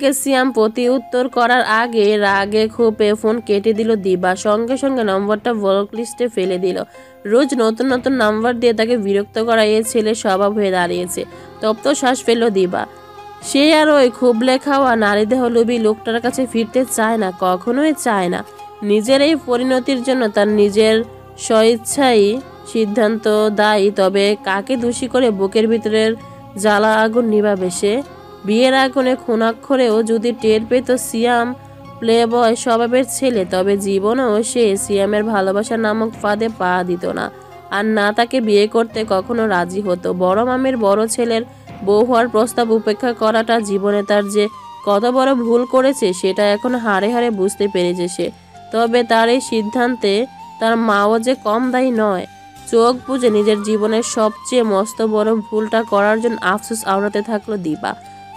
থেকে সিয়াম প্রতি উত্তর করার আগে রাগে ক্ষোভে ফোন কেটে দিল দিবা। সঙ্গে সঙ্গে নম্বরটা ব্লক লিস্টে ফেলে দিল। রোজ নতুন নতুন নাম্বার দিয়ে তাকে বিরক্ত করা এই ছেলের স্বভাব হয়ে দাঁড়িয়েছে। তপ্ত শ্বাস ফেলল দিবা। সে আর ওই খুবলে খাওয়া নারীদেহ লোভী লোকটার কাছে ফিরতে চায় না, কখনোই চায় না। নিজের এই পরিণতির জন্য তার নিজের স্বইচ্ছাই সিদ্ধান্ত দায়ী। তবে কাকে দোষী করে বুকের ভিতরের জ্বালা আগুন নিভাবে সে? বিয়ের আগুনে খুনাক্ষরেও যদি টের পেত সিয়াম প্লে বয় স্বভাবের ছেলে, তবে জীবনেও সে সিয়ামের ভালোবাসা নামক ফাঁদে পা দিত না, আর না তাকে বিয়ে করতে কখনো রাজি হতো। বড় মামের বড় ছেলের বউ হওয়ার প্রস্তাব উপেক্ষা করাটা জীবনে তার যে কত বড় ভুল করেছে সেটা এখন হাড়ে হাড়ে বুঝতে পেরেছে সে। তবে তার এই সিদ্ধান্তে তার মাও যে কম দায়ী নয়। চোখ বুজে নিজের জীবনের সবচেয়ে মস্ত বড় ভুলটা করার জন্য আফসোস আওড়াতে থাকলো দিবা।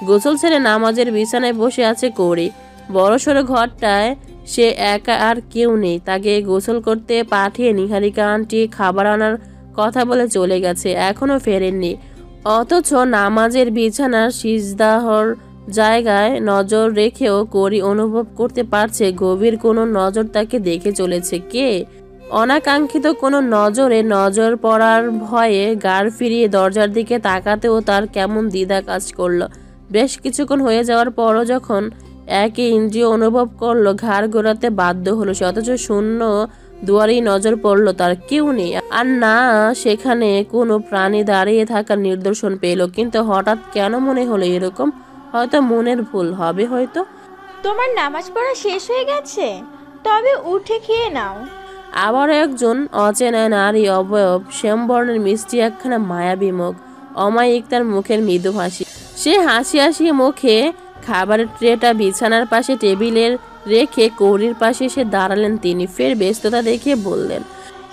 গোসল ছেড়ে নামাজের বিছানায় বসে আছে কৌরি। বড়সড় ঘরটায় সে একা, আর কেউ নেই। তাকে গোসল করতে পাঠিয়ে নিহারিকা আন্টি খাবার আনার কথা বলে চলে গেছে, এখনো ফেরেননি। অথচ নামাজের বিছানার সিজদাহর জায়গায় নজর রেখেও কৌরি অনুভব করতে পারছে গভীর কোনো নজর তাকে দেখে চলেছে। কে? অনাকাঙ্ক্ষিত কোনো নজরে নজর পড়ার ভয়ে গাড় ফিরিয়ে দরজার দিকে তাকাতেও তার কেমন দ্বিধা কাজ করলো। বেশ কিছুক্ষণ হয়ে যাওয়ার পরও যখন একই ইন্দ্রিয় অনুভব করলো, ঘাড় ঘোরাতে বাধ্য হলো সে। অথচ শূন্য দুয়ারেই নজর পড়লো তার, কেউ নেই, আর না সেখানে কোনো প্রাণী দাঁড়িয়ে থাকার নিদর্শন পেল। কিন্তু হঠাৎ কেন মনে হলো এরকম? হয়তো মনের ভুল হবে, হয়তো। তোমার নামাজ পড়া শেষ হয়ে গেছে? তবে উঠে খেয়ে নাও। আবার একজন অচেনা নারী অবয়ব, শ্যামবর্ণের মিষ্টি একখানা মায়াবী মুখ, অমায়িক তার মুখের মৃদু হাসি। সে হাসি হাসি মুখে খাবারের ট্রেটা বিছানার পাশে টেবিলের রেখে কৌরির পাশে এসে দাঁড়ালেন তিনি। ফের ব্যস্ততা দেখে বললেন,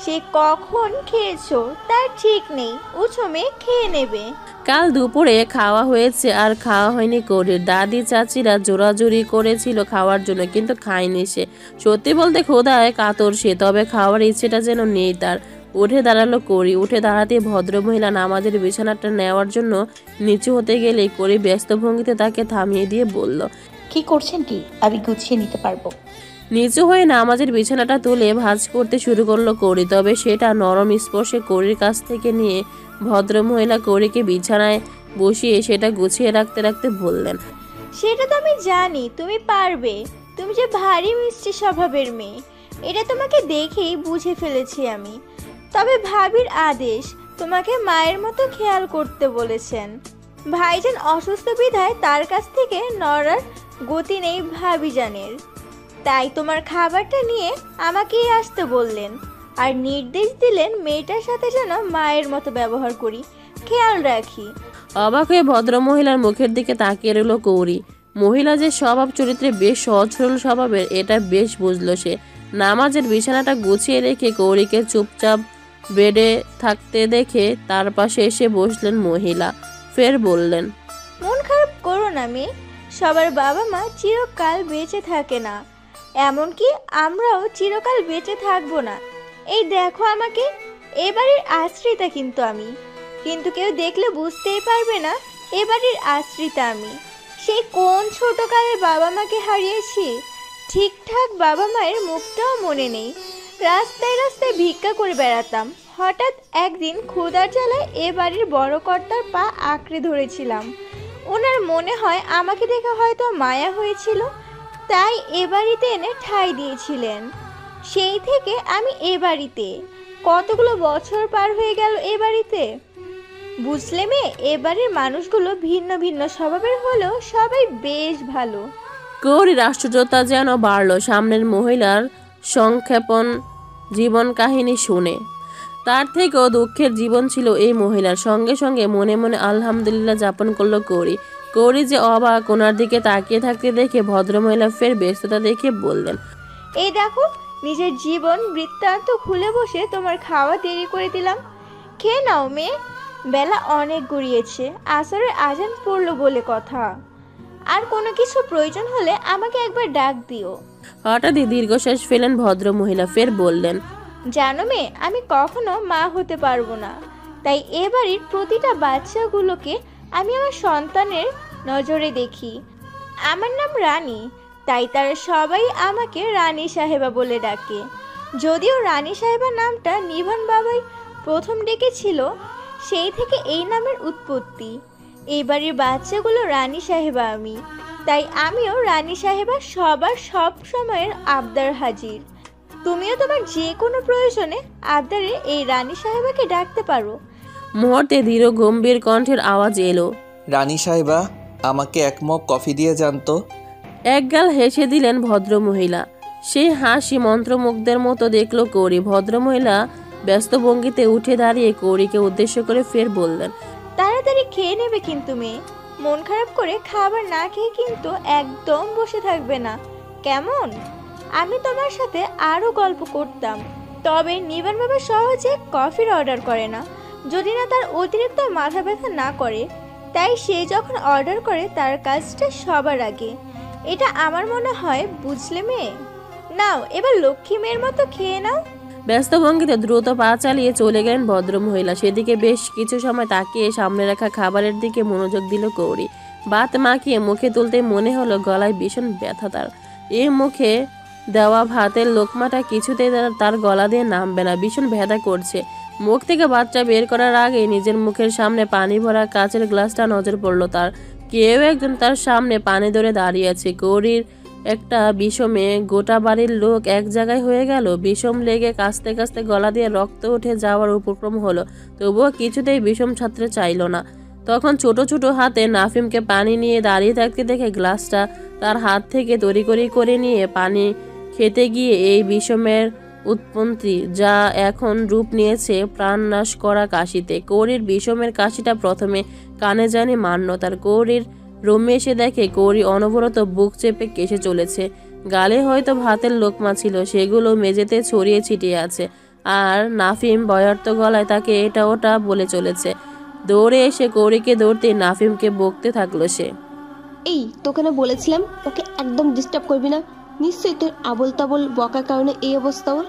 সে কখন খেয়েছো তার ঠিক নেই, উঠো মেয়ে, খেয়ে নেবে। কাল দুপুরে খাওয়া হয়েছে আর খাওয়া হয়নি কৌরির। দাদি চাচিরা জোরাজুরি করেছিল খাওয়ার জন্য, কিন্তু খায়নি সে। সত্যি বলতে ক্ষুধায় কাতর সে, তবে খাওয়ার ইচ্ছেটা যেন নেই তার। উঠে দাঁড়ালো কৌরি। উঠে দাঁড়াতে ভদ্রমহিলা নামাজের বিছানাটা নেওয়ার জন্য নিচু হতে গেলে কৌরি ব্যস্ত ভঙ্গিতে তাকে থামিয়ে দিয়ে বলল, কি করছেন কি? আমি গুছিয়ে নিতে পারবো। নিচু হয়ে নামাজের বিছানাটা তুলে ভাঁজ করতে শুরু করলো কৌরি। তবে সেটা নরম স্পর্শে কৌরির কাছ থেকে নিয়ে ভদ্রমহিলা কৌরিকে বিছানায় বসিয়ে সেটা গুছিয়ে রাখতে রাখতে বললেন, সেটা তো আমি জানি তুমি পারবে। তুমি যে ভারী মিষ্টি স্বভাবের মেয়ে, এটা তোমাকে দেখেই বুঝে ফেলেছি আমি। তবে ভাবির আদেশ, তোমাকে মায়ের মতো খেয়াল করতে বলেছেন। ভাইজান অসুস্থ বিধায় তার কাছ থেকে নড়ার গতি নেই ভাবিজানের। তাই তোমার খাবারটা নিয়ে আমাকেই আসতে বললেন, আর নির্দেশ দিলেন মেয়েটার সাথে যেন মায়ের মতো ব্যবহার করি, খেয়াল রাখি। অবাক হয়ে ভদ্রমহিলার মুখের দিকে তাকিয়ে রইল কৌরি। মহিলা যে স্বভাব চরিত্রে বেশ সহজ সরল স্বভাবের, এটা বেশ বুঝলো সে। নামাজের বিছানাটা গুছিয়ে রেখে কৌরিকে চুপচাপ বেডে থাকতে দেখে তার পাশে এসে বসলেন মহিলা। ফের বললেন, মন খারাপ করো না মেয়ে, সবার বাবা মা চিরকাল বেঁচে থাকে না, এমনকি আমরাও চিরকাল বেঁচে থাকবো না। এই দেখো আমাকে, এবারের আশ্রিতা কিন্তু আমি, কিন্তু কেউ দেখলে বুঝতেই পারবে না এবারের আশ্রিতা আমি। সেই কোন ছোটকালের বাবা মাকে হারিয়েছি, ঠিকঠাক বাবা মায়ের মুখটাও মনে নেই। রাস্তায় রাস্তায় ভিক্ষা করে বেড়াতাম। হঠাৎ একদিন ক্ষুধার জ্বালায় এ বাড়ির বড় কর্তার পা আঁকড়ে ধরেছিলাম। ওনার মনে হয় আমাকে দেখে হয়তো মায়া হয়েছিল, তাই এ বাড়িতে এনে ঠাঁই দিয়েছিলেন। সেই থেকে আমি এ বাড়িতে। কতগুলো বছর পার হয়ে গেল এ বাড়িতে। বুঝলে মেয়ে, এ বাড়ির মানুষগুলো ভিন্ন ভিন্ন স্বভাবের হলেও সবাই বেশ ভালো। কৌরির আশ্চর্যতা যেন বাড়লো সামনের মহিলার সংক্ষেপণ জীবন কাহিনী শুনে। তার থেকেও দুঃখের জীবন ছিল এই মহিলার। সঙ্গে সঙ্গে মনে মনে আলহামদুলিল্লাহ যাপন করলো কৌরি। কৌরি যে অবাক, ওনার দিকে তাকিয়ে থাকতে দেখে ভদ্রমহিলা ফের ব্যস্ততা দেখে বললেন, এই দেখো, নিজের জীবন বৃত্তান্ত খুলে বসে তোমার খাওয়া দেরি করে দিলাম। খেয়ে নাও মেয়ে, বেলা অনেক গড়িয়েছে, আসরের আজান পড়লো বলে কথা। আর কোনো কিছু প্রয়োজন হলে আমাকে একবার ডাক দিও। হঠাৎই দীর্ঘশ্বাস ফেলেন ভদ্রমহিলা। ফের বললেন, জানো মেয়ে, আমি কখনো মা হতে পারবো না, তাই এ বাড়ির প্রতিটা বাচ্চাগুলোকে আমি আমার সন্তানের নজরে দেখি। আমার নাম রানী, তাই তারা সবাই আমাকে রানী সাহেবা বলে ডাকে। যদিও রানী সাহেবা নামটা নিভান বাবাই প্রথম ডেকেছিল, সেই থেকে এই নামের উৎপত্তি। এই বাড়ির বাচ্চাগুলো রানী সাহেবা আমি, তাই আমিও রানী সাহেবা সবার সব সময়ের আবদার হাজির। তুমিও তোমার যে কোনো প্রয়োজনে আবদারে এই রানী সাহেবাকে ডাকতে পারো। মুহূর্তে দৃঢ় গম্ভীর কণ্ঠের আওয়াজ এলো, রানী সাহেবা, আমাকে এক মগ কফি দিয়ে যান তো। একগাল হেসে দিলেন ভদ্রমহিলা। সেই হাসি মন্ত্রমুগ্ধের মতো দেখল কৌরি। ভদ্রমহিলা ব্যস্ত ভঙ্গিতে উঠে দাঁড়িয়ে কৌরিকে উদ্দেশ্য করে ফের বললেন, তাড়াতাড়ি খেয়ে নেবে কিন্তু মেয়ে, মন খারাপ করে খাবার না খেয়ে কিন্তু একদম বসে থাকবে না, কেমন? আমি তোমার সাথে আরো গল্প করতাম, তবে নিবান বাবা সহজে কফির অর্ডার করে না, যদি না তার অতিরিক্ত মাথা ব্যথা না করে। তাই সে যখন অর্ডার করে তার কাজটা সবার আগে, এটা আমার মনে হয়, বুঝলে মেয়ে? নাও এবার লক্ষ্মী মেয়ের মতো খেয়ে নাও। ব্যস্ত ভঙ্গিতে দ্রুত পা চালিয়ে চলে গেলেন ভদ্রমহিলা। সেদিকে বেশ কিছু সময় তাকিয়ে সামনে রাখা খাবারের দিকে মনোযোগ দিল কৌরি। ভাত মাখিয়ে মুখে তুলতে মনে হলো গলায় ভীষণ ব্যথা তার। এই মুখে দেওয়া ভাতের লোকমাটা কিছুতেই তার গলা দিয়ে নামবে না, ভীষণ ব্যথা করছে। মুখ থেকে বাচ্চা বের করার আগে নিজের মুখের সামনে পানি ভরা কাচের গ্লাসটা নজর পড়লো তার। কেউ একজন তার সামনে পানি ধরে দাঁড়িয়ে আছে। কৌরির একটা বিষমে গোটা বাড়ির লোক এক জায়গায় হয়ে গেল। বিষম লেগে কাঁচতে কাঁচতে গলা দিয়ে রক্ত উঠে যাওয়ার উপক্রম হলো, তবুও কিছুতেই বিষম ছাড়তে চাইল না। তখন ছোট ছোট হাতে নাফিমকে পানি নিয়ে দাঁড়িয়ে থাকতে দেখে গ্লাসটা তার হাত থেকে তড়িঘড়ি করে নিয়ে পানি খেতে গিয়ে এই বিষমের উৎপত্তি, যা এখন রূপ নিয়েছে প্রাণনাশ করা কাশিতে। কৌরির বিষমের কাশিটা প্রথমে কানে জানি মান্যতার। কৌরির রুমে এসে দেখে কৌরি অনবরত বুক চেপে কেসে চলেছে। গালে হয়তো ভাতের লোকমা ছিল, সেগুলো মেঝেতে ছড়িয়ে ছিটিয়ে আছে। আর নাফিম বয়ার্ত গলায় তাকে এটা ওটা বলে চলেছে। দৌড়ে এসে কৌরিকে ধরতে নাফিমকে বকতে থাকলো সে। এই তোকে না বলেছিলাম ওকে একদম ডিস্টার্ব করবি না, নিশ্চয়ই তোর আবল তাবল বকার কারণে এই অবস্থা ওর।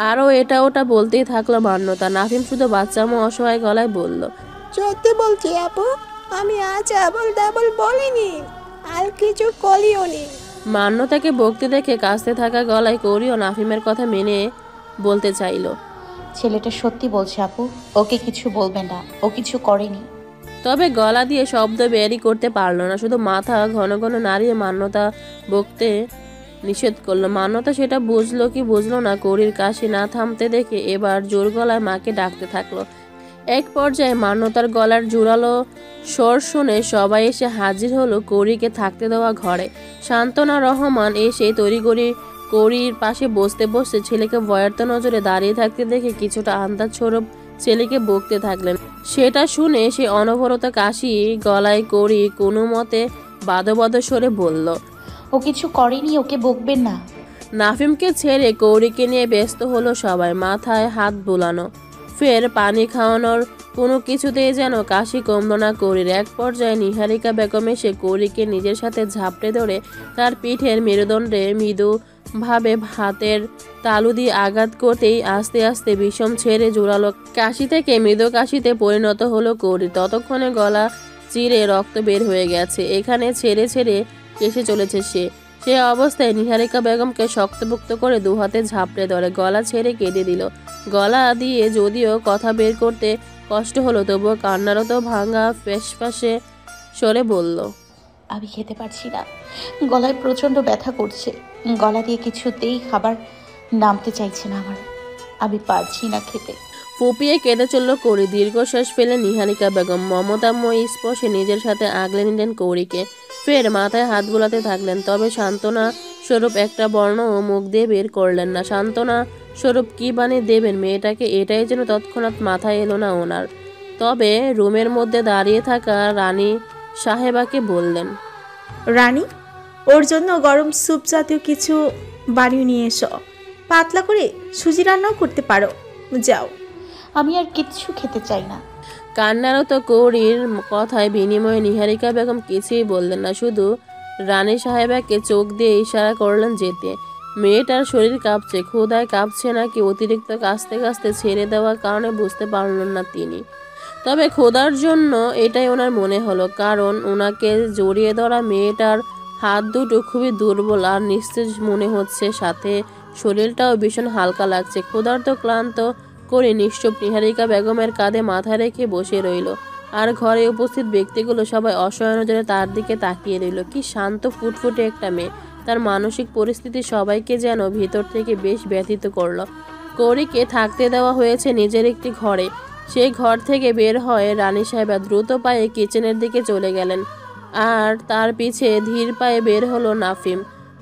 আরও এটা ওটা বলতেই থাকলো মান্যতা। নাফিম শুধু বাচ্চামো অসহায় গলায় বলল, সত্যি বলছি আপু, আমি আজ আবল ডাবল বলিনি, আর কিছু কলিও নি। মান্যতাকে বকতে দেখে কাঁচতে থাকা গলায় কৌরিও নাফিমের কথা মেনে বলতে চাইল, ছেলেটা সত্যি বলছে আপু, ওকে কিছু বলবেন না, ও কিছু করেনি। তবে গলা দিয়ে শব্দ বেরই করতে পারলো না, শুধু মাথা ঘন ঘন নাড়িয়ে মান্যতা বকতে নিষেধ করলো। মান্যতা সেটা বুঝলো কি বুঝলো না, কৌরির কাশি না থামতে দেখে এবার জোর গলায় মাকে ডাকতে থাকলো। এক পর্যায়ে মান্যতার গলার জোরালো স্বর শুনে সবাই এসে হাজির হলো কৌরিকে থাকতে দেওয়া ঘরে। শান্তনা রহমান এসে তড়িঘড়ি কৌরির পাশে বসতে বসতে ছেলেকে ভয়ার্ত নজরে দাঁড়িয়ে থাকতে দেখে কিছুটা আন্দাজ স্বরূপ ছেলেকে বকতে থাকলেন। সেটা শুনে সে অনবরত কাশি গলায় কৌরি কোনো মতে বাদবাদ স্বরে বলল, ও কিছু করেনি, ওকে বকবেন না। নাফিমকে ছেড়ে কৌরিকে নিয়ে ব্যস্ত হলো সবাই। মাথায় হাত বুলানো, ফের পানি খাওয়ানোর, কোনো কিছুতেই যেন কাশি কমল না কৌরির। এক পর্যায়ে নিহারিকা বেগম এসে কৌরিকে নিজের সাথে ঝাপটে ধরে তার পিঠের মেরুদণ্ডে মৃদুভাবে হাতের তালু দিয়ে আঘাত করতেই আস্তে আস্তে বিষম ছেড়ে জোরালো কাশি থেকে মৃদু কাশিতে পরিণত হলো কৌরি। ততক্ষণে গলা চিরে রক্ত বের হয়ে গেছে, এখানে ছেড়ে ছেড়ে কেসে চলেছে সে অবস্থায় নিহারিকা বেগমকে শক্তপোক্ত করে দুহাতে ঝাপড়ে ধরে গলা ছেড়ে কেঁদে দিল। গলা দিয়ে যদিও কথা বের করতে কষ্ট হলো, তবুও কান্নারত ভাঙা ফেসফাসে সরে বলল, আমি খেতে পারছি না, গলায় প্রচণ্ড ব্যথা করছে, গলা দিয়ে কিছুতেই খাবার নামতে চাইছে না আমার, আমি পারছি না খেতে। ফুপিয়ে কেঁদে চলল কৌরি। দীর্ঘশ্বাস ফেলে নিহারিকা বেগম মমতাময়ী স্পর্শে নিজের সাথে আগলে নিলেন কৌরিকে। ফের মাথায় হাত বুলাতে থাকলেন, তবে সান্ত্বনা স্বরূপ একটা বর্ণও মুখ দিয়ে বের করলেন না। সান্ত্বনা স্বরূপ কি বাণী দেবেন মেয়েটাকে, এটাই যেন তৎক্ষণাৎ মাথায় এলো না ওনার। তবে রুমের মধ্যে দাঁড়িয়ে থাকা রানী সাহেবাকে বললেন, রানী, ওর জন্য গরম স্যুপ জাতীয় কিছু বানিয়ে নিয়ে এসো, পাতলা করে সুজি রান্নাও করতে পারো, যাও। আমি আর কিচ্ছু খেতে চাই না। কান্নারত কৌরির কথায় বিনিময়ে নিহারিকা বেগম কিছুই বললেন না, শুধু রানী সাহেবাকে চোখ দিয়ে ইশারা করলেন যেতে। মেয়েটার শরীর কাঁপছে, ক্ষুধায় কাঁপছে নাকি অতিরিক্ত কাঁচতে কাঁচতে ছেড়ে দেওয়ার কারণে বুঝতে পারলেন না তিনি। তবে ক্ষুধার জন্য এটাই ওনার মনে হলো, কারণ ওনাকে জড়িয়ে ধরা মেয়েটার হাত দুটো খুবই দুর্বল আর নিস্তেজ মনে হচ্ছে, সাথে শরীরটাও ভীষণ হালকা লাগছে। ক্ষুধার্ত ক্লান্ত করে নিশ্চুপ নিহারিকা বেগমের কাঁধে মাথা রেখে বসে রইল। আর ঘরে উপস্থিত ব্যক্তিগুলো সবাই অসহায় নজরে তার দিকে তাকিয়ে রইল। কি শান্ত ফুটফুটে একটা মেয়ে। তার মানসিক পরিস্থিতি সবাইকে যেন ভিতর থেকে বেশ ব্যথিত করলো। কৌরিকে থাকতে দেওয়া হয়েছে নিজের একটি ঘরে। সেই ঘর থেকে বের হয়ে রানী সাহেবা দ্রুত পায়ে কিচেনের দিকে চলে গেলেন, আর তার পিছে ধীর পায়ে বের হলো নাফিম।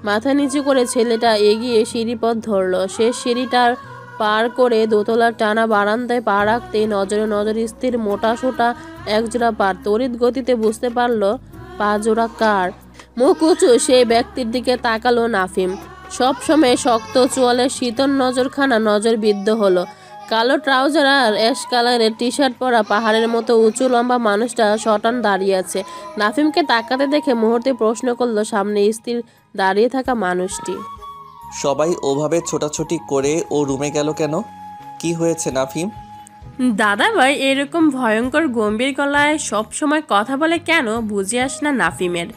মাথা নিচু করে ছেলেটা এগিয়ে সিঁড়িপথ ধরল। সে সিঁড়িটার পার করে দোতলার টানা বারান্দায় পা রাখতেই নজরে নজর স্থির মোটা সোটা একজোড়া পা। তড়িৎ গতিতে বুঝতে পারল পা জোড়া কার। মুখ উঁচু সেই ব্যক্তির দিকে তাকালো নাফিম। সবসময় শক্ত চোয়ালের শীতল নজরখানা নজর বিদ্ধ হলো। কালো ট্রাউজার আর অ্যাশ কালারের টি শার্ট পরা পাহাড়ের মতো উঁচু লম্বা মানুষটা শটান দাঁড়িয়ে আছে। নাফিমকে তাকাতে দেখে মুহূর্তে প্রশ্ন করলো সামনে স্থির দাঁড়িয়ে থাকা মানুষটি। সবাই ওভাবে ছোটাছুটি করে ও রুমে গেল কেন? কি হয়েছে নাফিম? দাদাভাই এরকম ভয়ঙ্কর গম্ভীর গলায় সবসময় কথা বলে কেন বুঝে আসে না নাফিমের।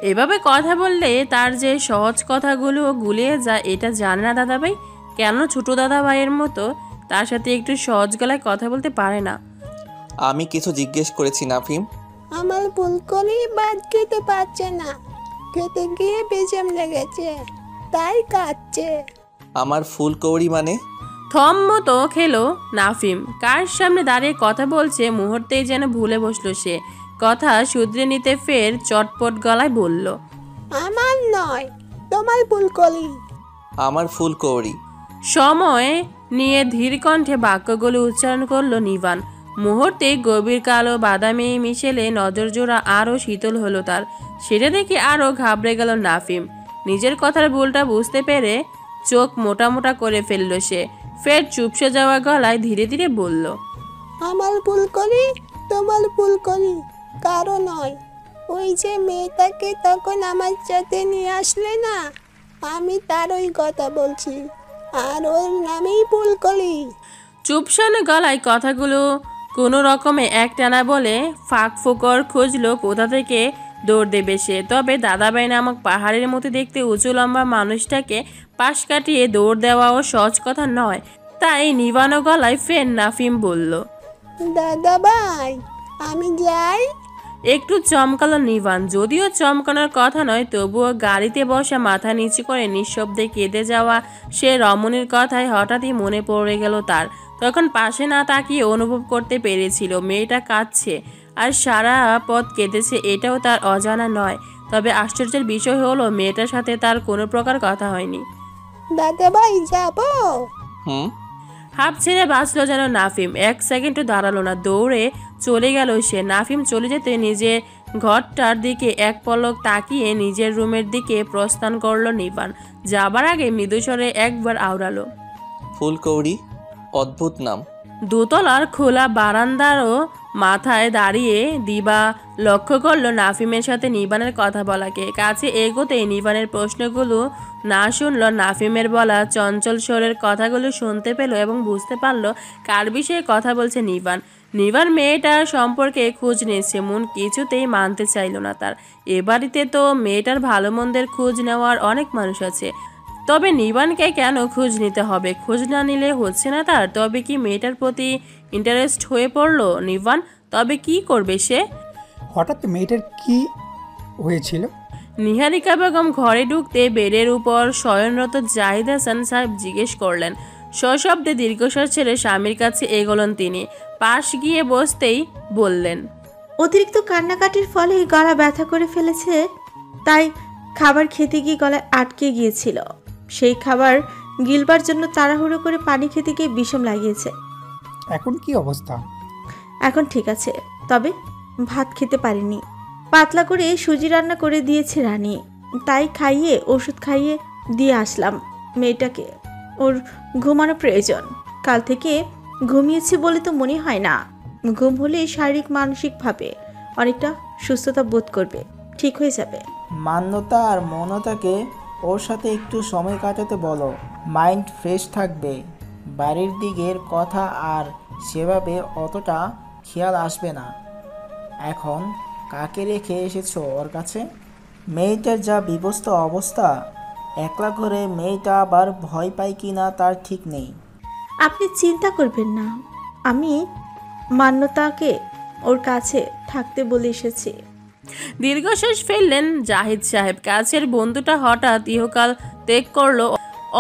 এভাবে কথা বললে তার যে সহজ কথাগুলো গুলিয়ে যায় এটা জানে না দাদাভাই। কেন ছোট দাদাভাইয়ের মতো তার সাথে একটু সহজ গলায় কথা বলতে পারে না? আমি কিছু জিজ্ঞেস করেছি নাফিম। আমার ভুল করেই ভাত খেতে পারছে না, খেতে গিয়ে বেজাম লেগেছে তাই কাঁদছে। আমার ফুলকৌড়ি মানে? থম মতো খেলো নাফিম। কার সামনে দাঁড়িয়ে কথা বলছে মুহূর্তেই যেন ভুলে বসলো সে। কথা শুধরে নিতে ফের চটপট গলায় বলল, আমার নয়, তোমার ফুলকলি। আমার ফুলকৌড়ি। সময় নিয়ে ধীর কণ্ঠে বাক্যগুলো উচ্চারণ করলো নিভান। মুহূর্তে গভীর কালো বাদামি মিশেলে নজর জোড়া আরও শীতল হলো তার। সেটা দেখে আরও ঘাবড়ে গেল নাফিম। নিজের কথার ভুলটা বুঝতে পেরে চোখ মোটা মোটা করে ফেললো সে। ফের চুপসে যাওয়া গলায় ধীরে ধীরে বলল, আমার ফুলকলি তোমার ফুলকলি কারো নয়। ওই যে মেয়েটাকে তখন আমার সাথে নিয়ে আসলে না, আমি তার ওই কথা বলছি, আর ওর নামেই ফুলকলি। চুপসানো গলায় কথাগুলো কোনো রকমে একটানা বলে ফাঁক ফোকর খুঁজলো কোথা থেকে দৌড় দেবে সে। তবে দাদাভাই নামক পাহাড়ের মতো দেখতে উঁচু লম্বা মানুষটাকে পাশ কাটিয়ে দৌড় দেওয়াও সহজ কথা নয়। তাই নিবানো গলায় ফের নাফিম বলল, দাদা ভাই আমি যাই। একটু চমকালো নিভান। যদিও চমকানোর কথা নয়, তবুও গাড়িতে বসা মাথা নিচু করে নিঃশব্দে কেঁদে যাওয়া সে রমণীর কথায় হঠাৎই মনে পড়ে গেল তার। তখন পাশে না তাকিয়ে অনুভব করতে পেরেছিল মেয়েটা কাঁদছে আর সারা পথ কেঁদেছে, এটাও তার অজানা নয়। তবে আশ্চর্যের বিষয় হলো মেয়েটার সাথে তার কোনো প্রকার কথা হয়নি। দাদা ভাই যাবো। হাফ ছেড়ে বাঁচলো যেন নাফিম। এক সেকেন্ডও দাঁড়ালো না, দৌড়ে চলে গেল সে। নাফিম চলে যেতে নিজের ঘরটার দিকে এক পলক তাকিয়ে নিজের রুমের দিকে প্রস্থান করলো নিবান। যাবার আগে মৃদুস্বরে একবার আওড়ালো, ফুলকৌড়ি, অদ্ভুত নাম। দোতলার খোলা বারান্দারও মাথায় দাঁড়িয়ে দিবা লক্ষ্য করলো নাফিমের সাথে নিবানের কথা বলাকে। কাছে এগোতেই নিবানের প্রশ্নগুলো না শুনল, নাফিমের বলা চঞ্চল স্বরের কথাগুলো শুনতে পেল এবং বুঝতে পারল কার বিষয়ে কথা বলছে নিবান। নিবান মেয়েটার সম্পর্কে খোঁজ নিয়েছে, মন কিছুতেই মানতে চাইল না তার। এ বাড়িতে তো মেয়েটার ভালো মন্দের খোঁজ নেওয়ার অনেক মানুষ আছে, তবে নিবানকে কেন খোঁজ নিতে হবে? খোঁজ না নিলে হচ্ছে না তার? তবে কি মেয়েটার প্রতি ইন্টারেস্ট হয়ে পড়লো নিবান? তবে কি করবে সে? হঠাৎ মেয়েটার কি হয়েছিল? নিহারিকা বেগম ঘরে ঢুকতে বেডের উপর শয়নরত জাহিদ হাসান সাহেব জিজ্ঞেস করলেন। সশব্দে দীর্ঘশ্বাস ছেড়ে স্বামীর কাছে এগোলেন তিনি। পাশ গিয়ে বসতেই বললেন, অতিরিক্ত কান্নাকাটির ফলে গলা ব্যথা করে ফেলেছে, তাই খাবার খেতে গিয়ে গলায় আটকে গিয়েছিল। সেই খাবার গিলবার জন্য তাড়াহুড়ো করে পানি খেতে গিয়ে বিষম লাগিয়েছে। এখন কি অবস্থা? এখন ঠিক আছে, তবে ভাত খেতে পারিনি। পাতলা করে সুজি রান্না করে দিয়েছে রানী, তাই খাইয়ে ওষুধ খাইয়ে দিয়ে আসলাম মেয়েটাকে। ওর ঘুমানো প্রয়োজন। কাল থেকে ঘুমিয়েছে বলে তো মনে হয় না। ঘুম হলে শারীরিক মানসিকভাবে অনেকটা সুস্থতা বোধ করবে, ঠিক হয়ে যাবে। মান্যতা আর মনতাকে ওর সাথে একটু সময় কাটাতে বলো, মাইন্ড ফ্রেশ থাকবে। বাড়ির দিকের কথা আর সেভাবে অতটা খেয়াল আসবে না। এখন কাকে রেখে এসেছো ওর কাছে? মেয়েটার যা বিবস্ত অবস্থা, একলা ঘরে মেয়েটা আবার ভয় পায় কি না তার ঠিক নেই। আপনি চিন্তা করবেন না, আমি মান্যতাকে ওর কাছে থাকতে বলে এসেছি। দীর্ঘশ্বাস ফেললেন জাহিদ সাহেব। কাছের বন্ধুটা হঠাৎ ইহকাল ত্যাগ করলো,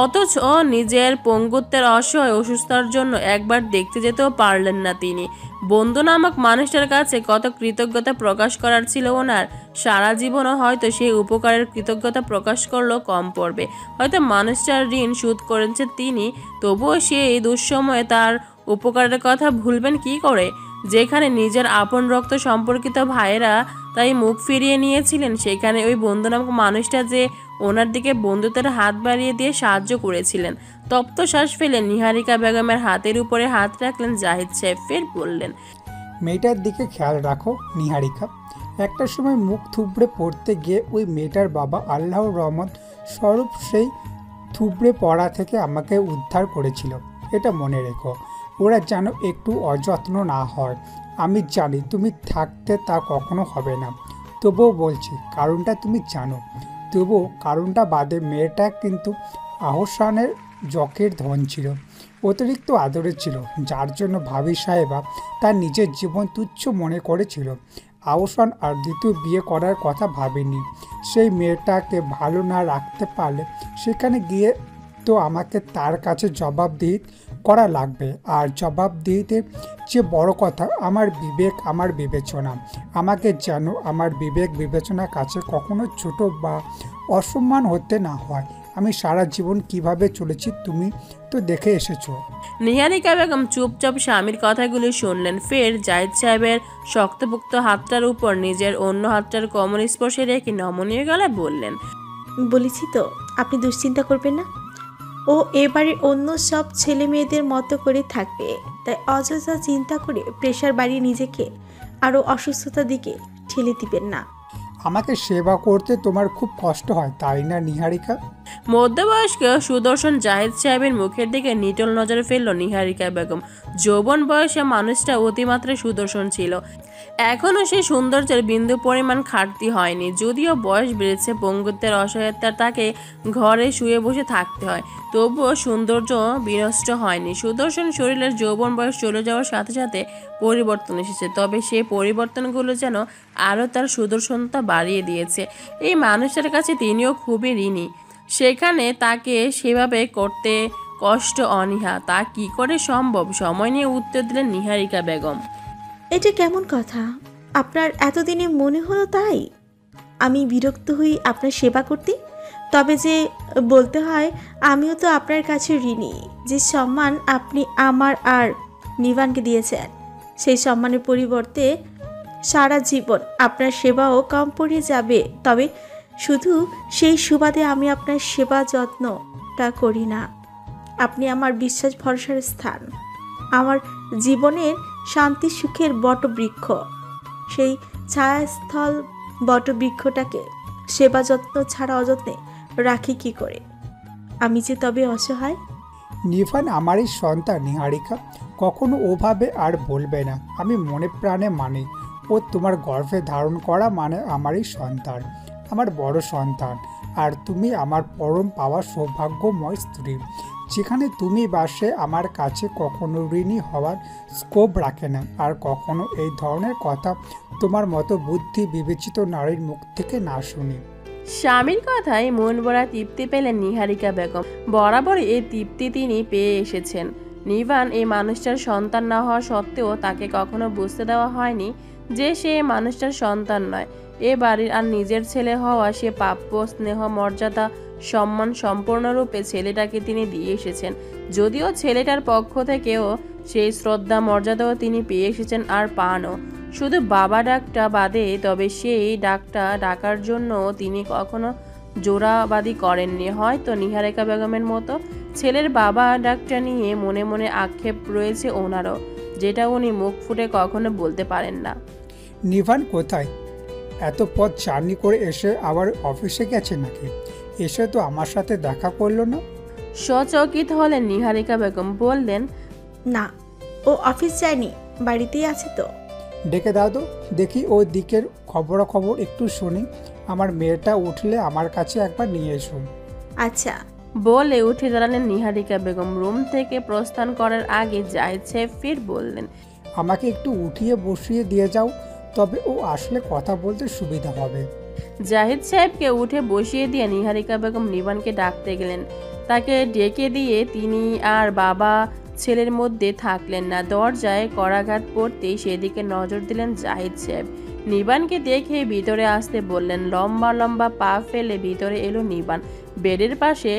অথচ নিজের পঙ্গুত্বের অসহায় অসুস্থতার জন্য একবার দেখতে যেতেও পারলেন না তিনি। বন্ধু নামক মানুষটার কাছে কত কৃতজ্ঞতা প্রকাশ করার ছিল ওনার। সারা জীবনও হয়তো সেই উপকারের কৃতজ্ঞতা প্রকাশ করলেও কম পড়বে। হয়তো মানুষটার ঋণ শোধ করেছেন তিনি, তবুও সেই দুঃসময়ে তার উপকারের কথা ভুলবেন কি করে? যেখানে নিজের আপন রক্ত সম্পর্কিত ভাইয়েরা তাই মুখ ফিরিয়ে নিয়েছিলেন, সেখানে ওই বন্ধু নামক মানুষটা যে ওনার দিকে বন্ধুত্বের হাত বাড়িয়ে দিয়ে সাহায্য করেছিলেন। তপ্ত শ্বাস ফেলে নিহারিকা বেগমের হাতের উপরে হাত রাখলেন জাহিদ সাহেব। ফের বললেন, মেয়েটার দিকে খেয়াল রাখো নিহারিকা। একটা সময় মুখ থুবড়ে পড়তে গিয়ে ওই মেয়েটার বাবা আল্লাহর রহমত স্বরূপ সেই থুবড়ে পড়া থেকে আমাকে উদ্ধার করেছিল, এটা মনে রেখো। ওরা যেন একটু অযত্ন না হয়। আমি জানি তুমি থাকতে তা কখনো হবে না, তবুও বলছি কারণটা তুমি জানো। তবুও কারণটা বাদে মেয়েটা কিন্তু আহসানের জকের ধন ছিল, অতিরিক্ত আদরের ছিল, যার জন্য ভাবি সাহেবা তার নিজের জীবন তুচ্ছ মনে করেছিল। আহসান আর দ্বিতীয় বিয়ে করার কথা ভাবেনি। সেই মেয়েটাকে ভালো না রাখতে পারলে সেখানে গিয়ে তো আমাকে তার কাছে জবাবদিহি করা লাগবে। আর জবাবদিহিতে যে বড় কথা আমার বিবেক, আমার বিবেচনা। আমাকে যেন আমার বিবেক বিবেচনার কাছে কখনো ছোট বা অসম্মান হতে না হয়। আমি সারা জীবন কিভাবে চলেছি তুমি তো দেখে এসেছো। নিহারিকা বেগম চুপচাপ স্বামীর কথাগুলি শুনলেন। ফের জাহিদ সাহেবের শক্তপোক্ত হাতটার উপর নিজের অন্য হাতটার কোমর স্পর্শে রেখে নমনীয় গলায় বললেন, বলেছি তো আপনি দুশ্চিন্তা করবেন না। ও এবারে অন্য সব ছেলে মেয়েদের মতো করে থাকবে, তাই অযথা চিন্তা করে প্রেশার বাড়িয়ে নিজেকে আরও অসুস্থতার দিকে ঠেলে দিবেন না। আমাকে সেবা করতে তোমার খুব কষ্ট হয় তাই না নিহারিকা? মধ্যবয়স্ক সুদর্শন জাহিদ সাহেবের মুখের দিকে নিটল নজরে ফেলল নিহারিকা বেগম। যৌবন বয়সে মানুষটা অতিমাত্রায় সুদর্শন ছিল, এখনও সেই সৌন্দর্যের বিন্দু পরিমাণ ঘাটতি হয়নি। যদিও বয়স বেড়েছে, পঙ্গুত্বের অসহায়তা তাকে ঘরে শুয়ে বসে থাকতে হয়, তবুও সৌন্দর্য বিনষ্ট হয়নি। সুদর্শন শরীরের যৌবন বয়স চলে যাওয়ার সাথে সাথে পরিবর্তন এসেছে, তবে সেই পরিবর্তনগুলো যেন আরও তার সুদর্শনতা বাড়িয়ে দিয়েছে। এই মানুষটার কাছে তিনিও খুবই ঋণী। সেখানে তাকে সেভাবে করতে কষ্ট অনীহা, তা কি করে সম্ভব? সময় নিয়ে উত্তর দিলেন নিহারিকা বেগম। এটা কেমন কথা? আপনার এতদিনে মনে হলো তাই? আমি বিরক্ত হই আপনার সেবা করতে। তবে যে বলতে হয়, আমিও তো আপনার কাছে ঋণী। যে সম্মান আপনি আমার আর নিভানকে দিয়েছেন, সেই সম্মানের পরিবর্তে সারা জীবন আপনার সেবাও কম পড়ে যাবে। তবে শুধু সেই সুবাদে আমি আপনার সেবা যত্নটা করি না। আপনি আমার বিশ্বাস ভরসার স্থান, আমার জীবনের শান্তি সুখের বটবৃক্ষ। সেই ছায়াস্থল বটবৃক্ষটাকে সেবা যত্ন ছাড়া অযত্নে রাখি কি করে? আমি যে তবে অসহায়। নিভান আমারই সন্তান নিহারিকা, কখনো ওভাবে আর বলবে না। আমি মনে প্রাণে মানি ও তোমার গর্ভে ধারণ করা মানে আমারই সন্তান, আমার বড় সন্তান। আর তুমি আমার পরম পাওয়া সৌভাগ্যময় স্ত্রী। যেখানে তুমি বাসে আমার কাছে কখনো ঋণী হওয়ার স্কোপ রাখে না, আর কখনো এই ধরনের কথা তোমার মতো বুদ্ধি বিবেচিত নারীর মুখ থেকে না শুনি। স্বামীর কথায় মন ভরা তৃপ্তি পেলেন নিহারিকা বেগম। বরাবর এই তৃপ্তি তিনি পেয়ে এসেছেন। নিভান এই মানুষটার সন্তান না হওয়া সত্ত্বেও তাকে কখনো বুঝতে দেওয়া হয়নি যে সে মানুষটার সন্তান নয়। এ বাড়ির আর নিজের ছেলে হওয়া সে প্রাপ্য স্নেহ মর্যাদা সম্মান সম্পূর্ণরূপে ছেলেটাকে তিনি দিয়ে এসেছেন। যদিও ছেলেটার পক্ষ থেকেও সেই শ্রদ্ধা মর্যাদাও তিনি পেয়ে এসেছেন আর পানও, শুধু বাবা ডাকটা বাদে। তবে সেই ডাকটা ডাকার জন্য তিনি কখনো জোরাবাদি করেননি। হয়তো নিহারিকা বেগমের মতো ছেলের বাবা ডাকটা নিয়ে মনে মনে আক্ষেপ রয়েছে ওনারও, যেটা উনি মুখ ফুটে কখনো বলতে পারেন না। নিভান কোথায়? এত পথ জার্নি করে এসে আবার অফিসে গেছে নাকি? এসে তো আমার সাথে দেখা করলো না। সচকিত হলেন নিহারিকা বেগম। বললেন, না, ও অফিস যায়নি, বাড়িতেই আছে তো। ডেকে দাও তো দেখি, ওই দিকের খবরাখবর একটু শুনি। আমার মেয়েটা উঠলে আমার কাছে একবার নিয়ে এসো। আচ্ছা। বলে উঠে দাঁড়ালেন নিহারিকা বেগম। রুম থেকে প্রস্থান করার আগে জাহিদ সাহেব ফির বললেন, আমাকে একটু উঠিয়ে বসিয়ে দিয়ে যাও, তবে ও আসলে কথা বলতে সুবিধা হবে। জাহিদ সাহেবকে উঠে বসিয়ে দিয়ে নিহারিকা বেগম নিবানকে ডাকতে গেলেন। তাকে ডেকে দিয়ে তিনি আর বাবা ছেলের মধ্যে থাকলেন না। দরজায় করাঘাত পড়তেই সেদিকে নজর দিলেন জাহিদ সাহেব। নিবানকে দেখে ভিতরে আসতে বললেন। লম্বা লম্বা পা ফেলে ভিতরে এলো নিবান। বেডের পাশে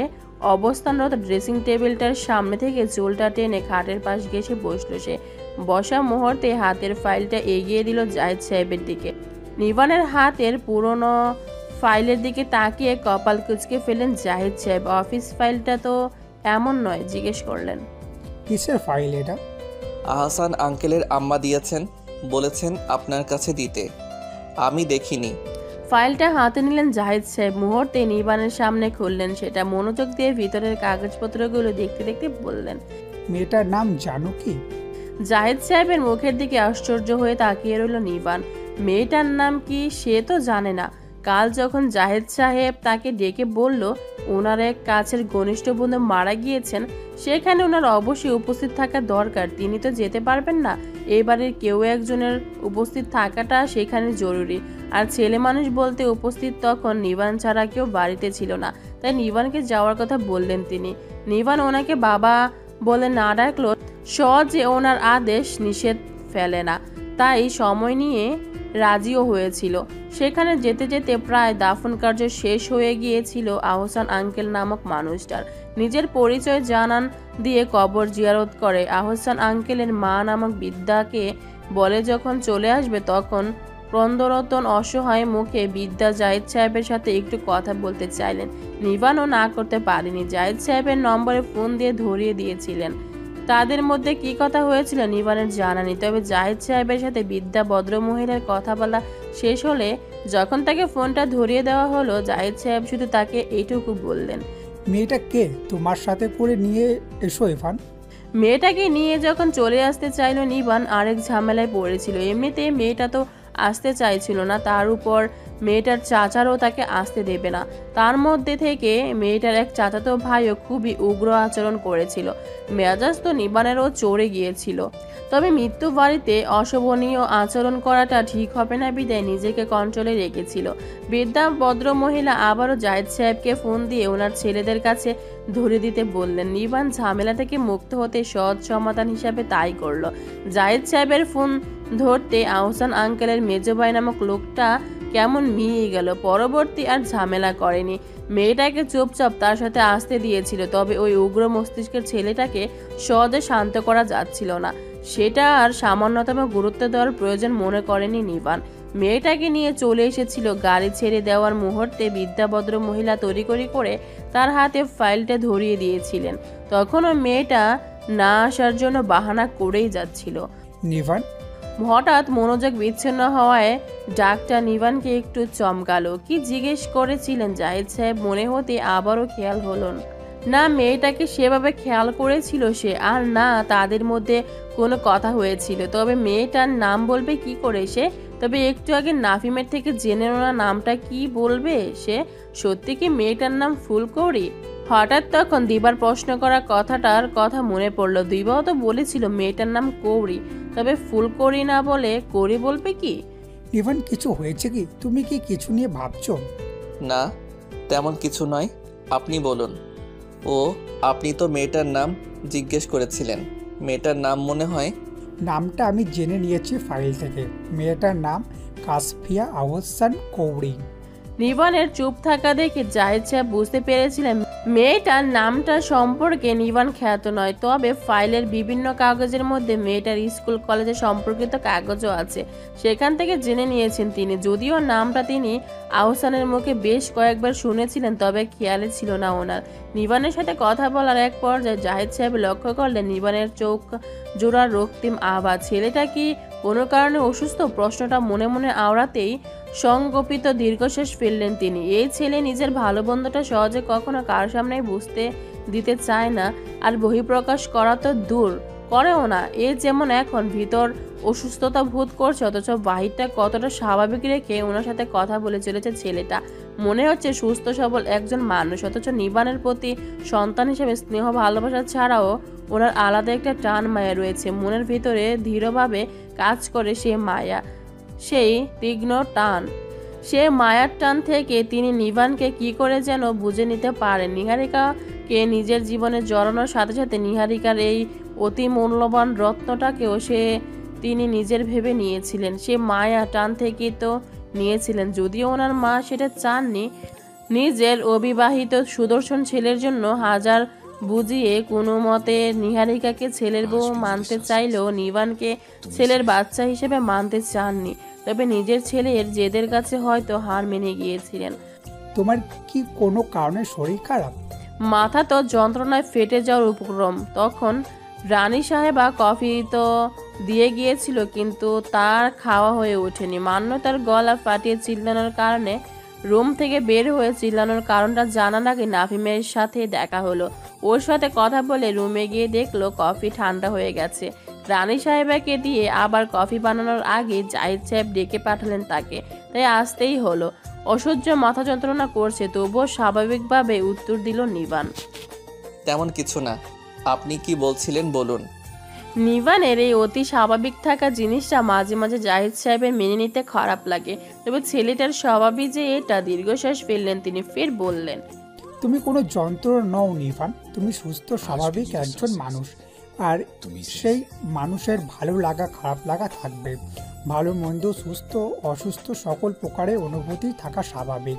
অবস্থানরত ড্রেসিং টেবিলটার সামনে থেকে চুলটা টেনে খাটের পাশ ঘেঁষে বসলো সে। বসা মুহূর্তে হাতের ফাইলটা এগিয়ে দিল জাহিদ সাহেবের দিকে। নিবানের হাতের পুরনো ফাইলের দিকে তাকিয়ে কপাল কুঁচকে ফেলেন জাহিদ সাহেব। অফিস ফাইলটা তো এমন নয়, জিজ্ঞেস করলেন, কিসের ফাইল এটা? আহসান আঙ্কেলের আম্মা দিয়েছেন, বলেছেন আপনার কাছে দিতে। আমি দেখিনি। ফাইলটা হাতে নিলেন জাহিদ সাহেব। মুহূর্তে নিবানের সামনে খুললেন সেটা। মনোযোগ দিয়ে ভিতরের কাগজপত্রগুলো দেখতে দেখতে বললেন, মেয়েটার নাম জানো কি? জাহিদ সাহেবের মুখের দিকে আশ্চর্য হয়ে তাকিয়ে রইল নিবান। মেয়েটার নাম কি সে তো জানে না। কাল যখন জাহিদ সাহেব তাকে ডেকে বলল ওনার এক কাছের ঘনিষ্ঠ বন্ধু মারা গিয়েছেন, সেখানে ওনার অবশ্যই উপস্থিত থাকা দরকার। তিনি তো যেতে পারবেন না। এই বাড়ির কেউ একজনের উপস্থিত থাকাটা সেখানে জরুরি। আর ছেলে মানুষ বলতে উপস্থিত তখন নিবান ছাড়া কেউ বাড়িতে ছিল না। তাই নিবানকে যাওয়ার কথা বললেন তিনি। নিবান ওনাকে বাবা বলে না ডাকলো সহজে ওনার আদেশ নিষেধ ফেলে না, তাই সময় নিয়ে রাজিও হয়েছিল। সেখানে যেতে যেতে প্রায় দাফন কার্য শেষ হয়ে গিয়েছিল আহসান আঙ্কেল নামক মানুষটার। নিজের পরিচয় জানান দিয়ে কবর জিয়ারত করে। আহসান আঙ্কেলের মা নামক বিদ্যাকে বলে যখন চলে আসবে তখন ক্রন্দরতন অসহায় মুখে বিদ্যা জাহিদ সাহেবের সাথে একটু কথা বলতে চাইলেন। নিবানও না করতে পারেনি। জাহিদ সাহেবের নম্বরে ফোন দিয়ে ধরিয়ে দিয়েছিলেন। তাদের মধ্যে কি কথা হয়েছিল নিবানের জানা নেই। তবে জাহিদ সাহেবের সাথে বিদ্যা ভদ্রমহিলার কথা বলা শেষ হলে যখন তাকে ফোনটা ধরিয়ে দেওয়া হলো, জাহিদ সাহেব শুধু তাকে এইটুকু বললেন, মেয়েটা কে তোমার সাথে করে নিয়ে এসো ইরফান। মেয়েটাকে নিয়ে যখন চলে আসতে চাইলো নিবান আরেক ঝামেলায় পড়েছিল। এমনিতে মেয়েটা তো আসতে চাইছিল না, তার উপর মেয়েটার চাচারও তাকে আসতে দেবে না। তার মধ্যে থেকে মেয়েটার এক চাচাতো ভাইও খুবই উগ্র আচরণ করেছিল। মেজাজ তো নিবানেরও চড়ে গিয়েছিল। তবে মৃত্যু বাড়িতে অশোভনীয় আচরণ করাটা ঠিক হবে না বিদায় নিজেকে কন্ট্রোলে রেখেছিল। বিদ্যা ভদ্র মহিলা আবারও জাহিদ সাহেবকে ফোন দিয়ে ওনার ছেলেদের কাছে ধরে দিতে বললেন। নিবান ঝামেলা থেকে মুক্ত হতে সহজ সমাধান হিসাবে তাই করলো। জাহিদ সাহেবের ফোন ধরতে আহসান আঙ্কেলের মেজো ভাই নামক লোকটা কেমন মিয়ে গেল। পরবর্তী আর ঝামেলা করেনি। মেয়েটাকে চুপচাপ তার সাথে আসতে দিয়েছিল। তবে ওই উগ্র মস্তিষ্কের ছেলেটাকে সহজে শান্ত করা যাচ্ছিল না। সেটা আর সামান্যতম গুরুত্ব দেওয়ার প্রয়োজন মনে করেনি নিবান। মেয়েটাকে নিয়ে চলে এসেছিল। গাড়ি ছেড়ে দেওয়ার মুহূর্তে বিদ্যাভদ্র মহিলা তড়িঘড়ি করে তার হাতে ফাইলটা ধরিয়ে দিয়েছিলেন। তখনও মেয়েটা না আসার জন্য বাহানা করেই যাচ্ছিল। নিবান হঠাৎ মনোযোগ বিচ্ছিন্ন হওয়ায় ডাকটা নিবানকে একটু চমকালো। কি জিজ্ঞেস করেছিলেন জাহিদ সাহেব মনে হতে আবারও খেয়াল হলো না। মেয়েটাকে সেভাবে খেয়াল করেছিল সে, আর না তাদের মধ্যে কোনো কথা হয়েছিল। তবে মেয়েটার নাম বলবে কি করে সে? তবে একটু আগে নাফিমের থেকে জেনে নেওয়া নামটা কি বলবে সে? সত্যি কি মেয়েটার নাম ফুলকৌরি? হঠাৎ তখন দিবার প্রশ্ন করা কথাটার কথা মনে পড়লো। দিবাও তো বলেছিল মেয়েটার নাম কৌরি, তবে ফুলকৌরি না বলে কৌরি বলবে কি? ইভান কিছু হয়েছে কি? তুমি কি কিছু নিয়ে ভাবছো? না তেমন কিছু নয়, আপনি বলুন। ও আপনি তো মেয়েটার নাম জিজ্ঞেস করেছিলেন। মেয়েটার নাম মনে হয়? নামটা আমি জেনে নিয়েছি ফাইল থেকে। মেয়েটার নাম কাসফিয়া আহসান কৌরি। নিবানের চুপ থাকা দেখে জাহিদ সাহেব বুঝতে পেরেছিলেন মেয়েটার নামটা সম্পর্কে নিবান খ্যাত নয়। তবে ফাইলের বিভিন্ন কাগজের মধ্যে মেয়েটার স্কুল কলেজে সম্পর্কিত কাগজও আছে। সেখান থেকে জেনে নিয়েছেন তিনি। যদিও নামটা তিনি আহসানের মুখে বেশ কয়েকবার শুনেছিলেন, তবে খেয়ালে ছিল না ওনার। নিবানের সাথে কথা বলার এক পর্যায়ে জাহিদ সাহেব লক্ষ্য করলেন নিবানের চোখ জোড়ার রক্তিম আভা। ছেলেটা কি কোনো কারণে অসুস্থ? প্রশ্নটা মনে মনে আওড়াতেই সংগোপিত দীর্ঘশ্বাস ফেললেন তিনি। এই ছেলে নিজের ভালো বন্ধুটা সহজে কখনো কার সামনে বুঝতে দিতে চায় না, আর বহিঃপ্রকাশ করা তো দূর, করেও না। এ যেমন এখন ভিতর অসুস্থতা বোধ করছে, অথচ বাহিরটা কতটা স্বাভাবিক রেখে ওনার সাথে কথা বলে চলেছে ছেলেটা। মনে হচ্ছে সুস্থ সবল একজন মানুষ, অথচ নিবানের প্রতি সন্তান হিসেবে স্নেহ ভালোবাসা ছাড়াও ওনার আলাদা একটা টান মায়া রয়েছে। মনের ভিতরে দৃঢ়ভাবে কাজ করে সে মায়া, সেই তীক্ষ্ণ টান। সে মায়ার টান থেকে তিনি নিবানকে কি করে যেন বুঝে নিতে পারেন। নিহারিকাকে নিজের জীবনে জড়ানোর সাথে সাথে নিহারিকার এই অতি মূল্যবান রত্নটাকেও তিনি নিজের ভেবে নিয়েছিলেন। সে মায়া টান থেকেই তো নিয়েছিলেন, যদিও ওনার মা সেটা চাননি। নিজের অবিবাহিত সুদর্শন ছেলের জন্য হাজার বুঝিয়ে কোনো মতে নিহারিকাকে ছেলের বউ মানতে চাইলেও নিবানকে ছেলের বাচ্চা হিসেবে মানতে চাননি। তবে নিজের ছেলের জেদের কাছে হয়তো হার মেনে গিয়েছিলেন। তোমার কি কোনো কারণে শরীর খারাপ? মাথা তো যন্ত্রণায় ফেটে যাওয়ার উপক্রম। তখন রানী সাহেবা কফি তো দিয়ে গিয়েছিল, কিন্তু তার খাওয়া হয়ে ওঠেনি। মান্য তার গলা ফাটিয়ে চিল্লানোর কারণে রুম থেকে বের হয়ে চিল্লানোর কারণটা জানার আগে নাফিমের সাথে দেখা হলো। ওর সাথে কথা বলে রুমে গিয়ে দেখলো কফি ঠান্ডা হয়ে গেছে। রানী সাহেবাকে দিয়ে আবার কফি বানানোর আগে জাহিদ সাহেব ডেকে পাঠালেন তাকে, তাই আসতেই হলো। অসহ্য মাথা যন্ত্রণা করছে, তবুও স্বাভাবিকভাবে উত্তর দিল নিবান। তেমন কিছু না, আপনি কি বলছিলেন বলুন। নিবানের এই অতি স্বাভাবিক থাকা জিনিসটা মাঝে মাঝে জাহিদ সাহেবের মেনে নিতে খারাপ লাগে, তবে ছেলেটার স্বভাবই যে এটা। দীর্ঘশ্বাস ফেললেন তিনি, ফের বললেন, তুমি কোনো যন্ত্র নও নিভান, তুমি সুস্থ স্বাভাবিক একজন মানুষ। আর সেই মানুষের ভালো লাগা খারাপ লাগা থাকবে, ভালো মন্দ সুস্থ অসুস্থ সকল প্রকারের অনুভূতি থাকা স্বাভাবিক।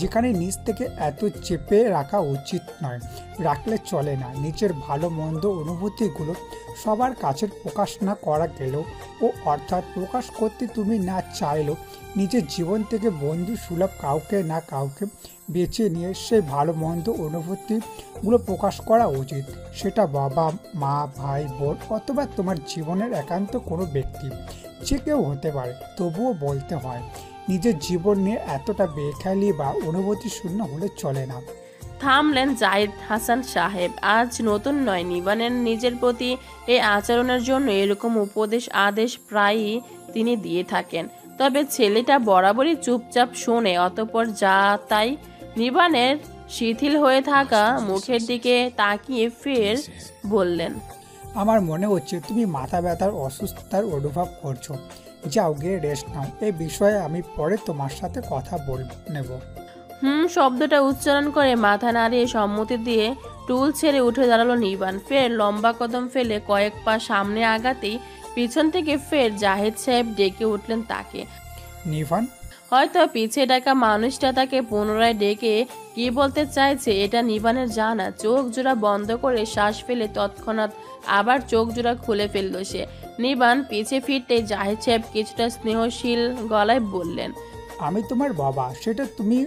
যেখানে নিজ থেকে এত চেপে রাখা উচিত নয়, রাখলে চলে না। নিজের ভালো মন্দ অনুভূতিগুলো সবার কাছে প্রকাশ না করা গেলেও অর্থাৎ প্রকাশ করতে তুমি না চাইলেও নিজের জীবন থেকে বন্ধু সুলভ কাউকে না কাউকে বেছে নিয়ে সেই ভালো মন্দ অনুভূতিগুলো প্রকাশ করা উচিত। সেটা বাবা মা ভাই বোন অথবা তোমার জীবনের একান্ত কোনো ব্যক্তি, যে কেউ হতে পারে। তবুও বলতে হয়, নিজের জীবন নিয়ে এতটা বেখেয়ালি বা অনুভূতি শূন্য হলে চলে না। থামলেন জাহিদ হাসান সাহেব। আজ নতুন নয়, নিবানের নিজের প্রতি এই আচরণের জন্য এরকম উপদেশ আদেশ প্রায়ই তিনি দিয়ে থাকেন। তবে ছেলেটা বরাবরই চুপচাপ শোনে, অতঃপর যা তাই। নিবানের শিথিল হয়ে থাকা মুখের দিকে তাকিয়ে ফের বললেন, আমার মনে হচ্ছে তুমি মাথা ব্যথার অসুস্থতার অনুভব করছো, যাও গিয়ে রেস্ট নাও। এই বিষয়ে আমি পরে তোমার সাথে কথা নেব। শব্দটা উচ্চারণ করে মাথা নাড়িয়ে সম্মতি দিয়ে টুল ছেড়ে উঠে দাঁড়ালো নিবান। ফের লম্বা কদম ফেলে কয়েক পা সামনে আগাতেই পিছন থেকে ফের জাহিদ সাহেব ডেকে উঠলেন তাকে। নিবান? হয়তো পিছে ডাকা মানুষটা তাকে পুনরায় ডেকে কি বলতে চাইছে এটা নিবানের জানা। চোখ জোড়া বন্ধ করে শ্বাস ফেলে তৎক্ষণাৎ আবার চোখ জোড়া খুলে ফেললো সে। নিবান পিছে ফিরতে জাহিদ সাহেব কিছুটা স্নেহশীল গলায় বললেন, আমি তোমার বাবা, সেটা তুমি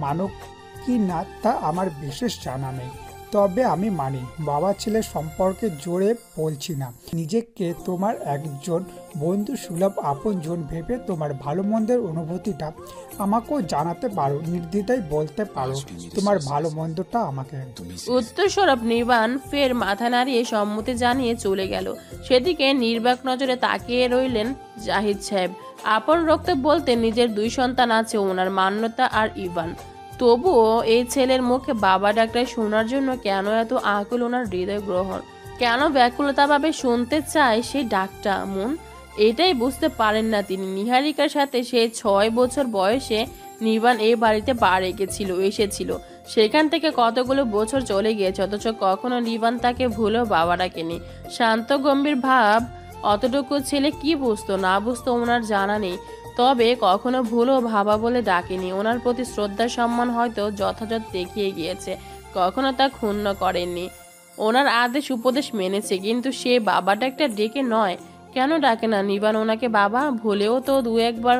মানো কি না তা আমার বিশেষ জানা নেই, তবে আমি মানি। বাবা ছেলের সম্পর্কে জোরে বলছি না, নিজেকে তোমার একজন বন্ধু সুলভ আপনজন ভেবে তোমার ভালো মন্দের অনুভূতিটা আমাকেও জানাতে পারো, নির্দ্বিধায় বলতে পারো তোমার ভালো মন্দটা আমাকে। উত্তরস্বরূপ নিবান ফের মাথা নাড়িয়ে সম্মতি জানিয়ে চলে গেল। সেদিকে নির্বাক নজরে তাকিয়ে রইলেন জাহিদ সাহেব। আপন রক্ত বলতে নিজের দুই সন্তান আছে ওনার, মান্যতা আর ইভান। তবুও এই ছেলের মুখে বাবা ডাকটা শোনার জন্য কেন এত আকুল ওনার হৃদয় গ্রহণ, কেন ব্যাকুলতা ভাবে শুনতে চায় সেই ডাকটা মন, এটাই বুঝতে পারেন না তিনি। নিহারিকার সাথে সে 6 বছর বয়সে নিবান এই বাড়িতে পা রেখেছিল, এসেছিল। সেখান থেকে কতগুলো বছর চলে গিয়েছে, অথচ কখনো নিবান তাকে ভুলেও বাবা ডাকেনি। শান্ত গম্ভীর ভাব অতটুকু ছেলে কি বুঝতো না বুঝতো ওনার জানা নেই, তবে কখনো ভুলও ভাবা বলে ডাকেনি। ওনার প্রতি শ্রদ্ধা সম্মান হয়তো যথাযথ দেখিয়ে গিয়েছে, কখনো তা ক্ষুণ্ণ করেননি। ওনার আদেশ উপদেশ মেনেছে, কিন্তু সে বাবাটা একটা ডেকে নয়। কেন ডাকে না নিবান ওনাকে বাবা? ভুলেও তো 2-1 বার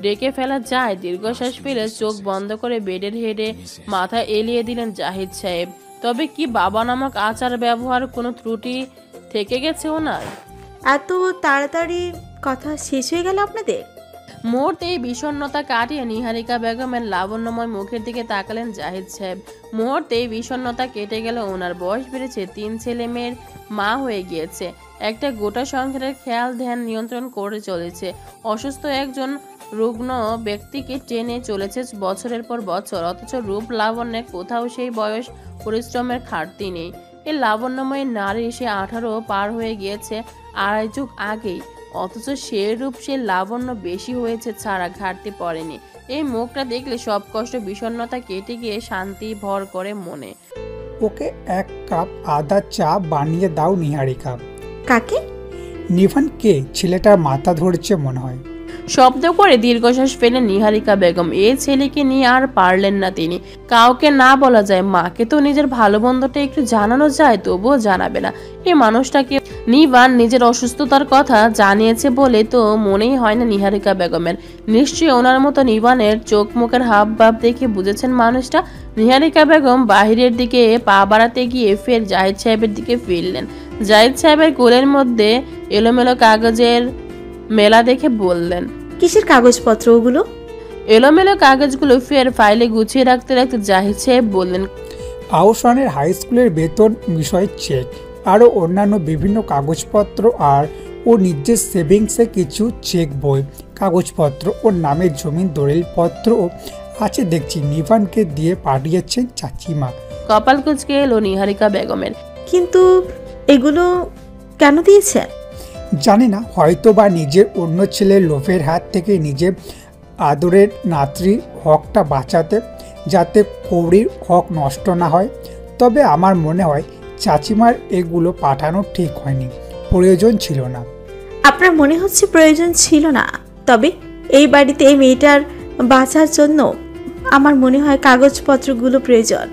ডেকে ফেলা যায়। দীর্ঘশ্বাস ফেলে চোখ বন্ধ করে বেডের হেডে মাথা এলিয়ে দিলেন জাহিদ সাহেব। তবে কি বাবা নামক আচার ব্যবহার কোনো ত্রুটি থেকে গেছে ওনার? এত তাড়াতাড়ি কথা শেষ হয়ে গেল আপনাদের? মুহূর্তে এই বিষণ্ণতা কাটিয়ে নিহারিকা বেগমের লাবণ্যময় মুখের দিকে তাকালেন জাহিদ সাহেব। মুহূর্তে এই বিষণ্ণতা কেটে গেল। ওনার বয়স বেড়েছে, 3 ছেলে মেয়ের মা হয়ে গিয়েছে, একটা গোটা সংসারের খেয়াল ধ্যান নিয়ন্ত্রণ করে চলেছে। অসুস্থ একজন রুগ্ন ব্যক্তিকে টেনে চলেছে বছরের পর বছর, অথচ রূপ লাবণ্যে কোথাও সেই বয়স পরিশ্রমের ঘাটতি নেই। এই লাবণ্যময় নারী সে 18 পার হয়ে গিয়েছে 2.5 যুগ আগেই, অথচ সে রূপ সে লাবণ্য বেশি হয়েছে ছাড়া ঘাটতি পড়েনি। এই মুখটা দেখলে সব কষ্ট বিষণ্ণতা কেটে গিয়ে শান্তি ভর করে মনে। ওকে 1 কাপ আদা চা বানিয়ে দাও নিহারিকা। কাকে? নিভান কে? ছেলেটার মাথা ধরছে মনে হয়। শব্দ করে দীর্ঘশ্বাস ফেলেন নিহারিকা বেগম। এই ছেলেকে নিয়ে আর পারলেন না তিনি। কাউকে না বলা যায়, মাকে তো নিজের ভালো মন্দটা একটু জানানো যায়, তবুও জানাবে না। এই মানুষটাকে নিভান নিজের অসুস্থতার কথা জানিয়েছে বলে তো মনেই হয় না নিহারিকা বেগমের। নিশ্চয়ই ওনার মতো নিভানের চোখ মুখের হাব ভাব দেখে বুঝেছেন মানুষটা। নিহারিকা বেগম বাহিরের দিকে পা বাড়াতে গিয়ে ফের জাহিদ সাহেবের দিকে ফিরলেন। জাহিদ সাহেবের কোলের মধ্যে এলোমেলো কাগজের মেলা দেখে বললেন, কিসের কাগজপত্র ওগুলো? এলোমেলো কাগজগুলো ফের ফাইলে গুছিয়ে রাখতে রাখতে জাহিদ সাহেব বললেন, আহসানের হাই স্কুলের বেতন বিষয়ে চেক, আরও অন্যান্য বিভিন্ন কাগজপত্র, আর ও নিজের সেভিংসে কিছু চেক বই, কাগজপত্র, ওর নামের জমির দলিলপত্র আছে দেখছি। নিভানকে দিয়ে পাঠিয়েছেন চাচিমা। কপাল কুঁচকে এলো নিহারিকা বেগমের। কিন্তু এগুলো কেন দিয়েছেন? জানি না, হয়তো বা নিজের অন্য ছেলের লোভের হাত থেকে নিজের আদরের নাতরির হকটা বাঁচাতে, যাতে কৌড়ির হক নষ্ট না হয়। তবে আমার মনে হয় চাচিমার এগুলো পাঠানো ঠিক হয়নি, প্রয়োজন ছিল না। আপনার মনে হচ্ছে প্রয়োজন ছিল না? তবে এই বাড়িতে এই মেয়েটার বাঁচার জন্য আমার মনে হয় কাগজপত্রগুলো প্রয়োজন।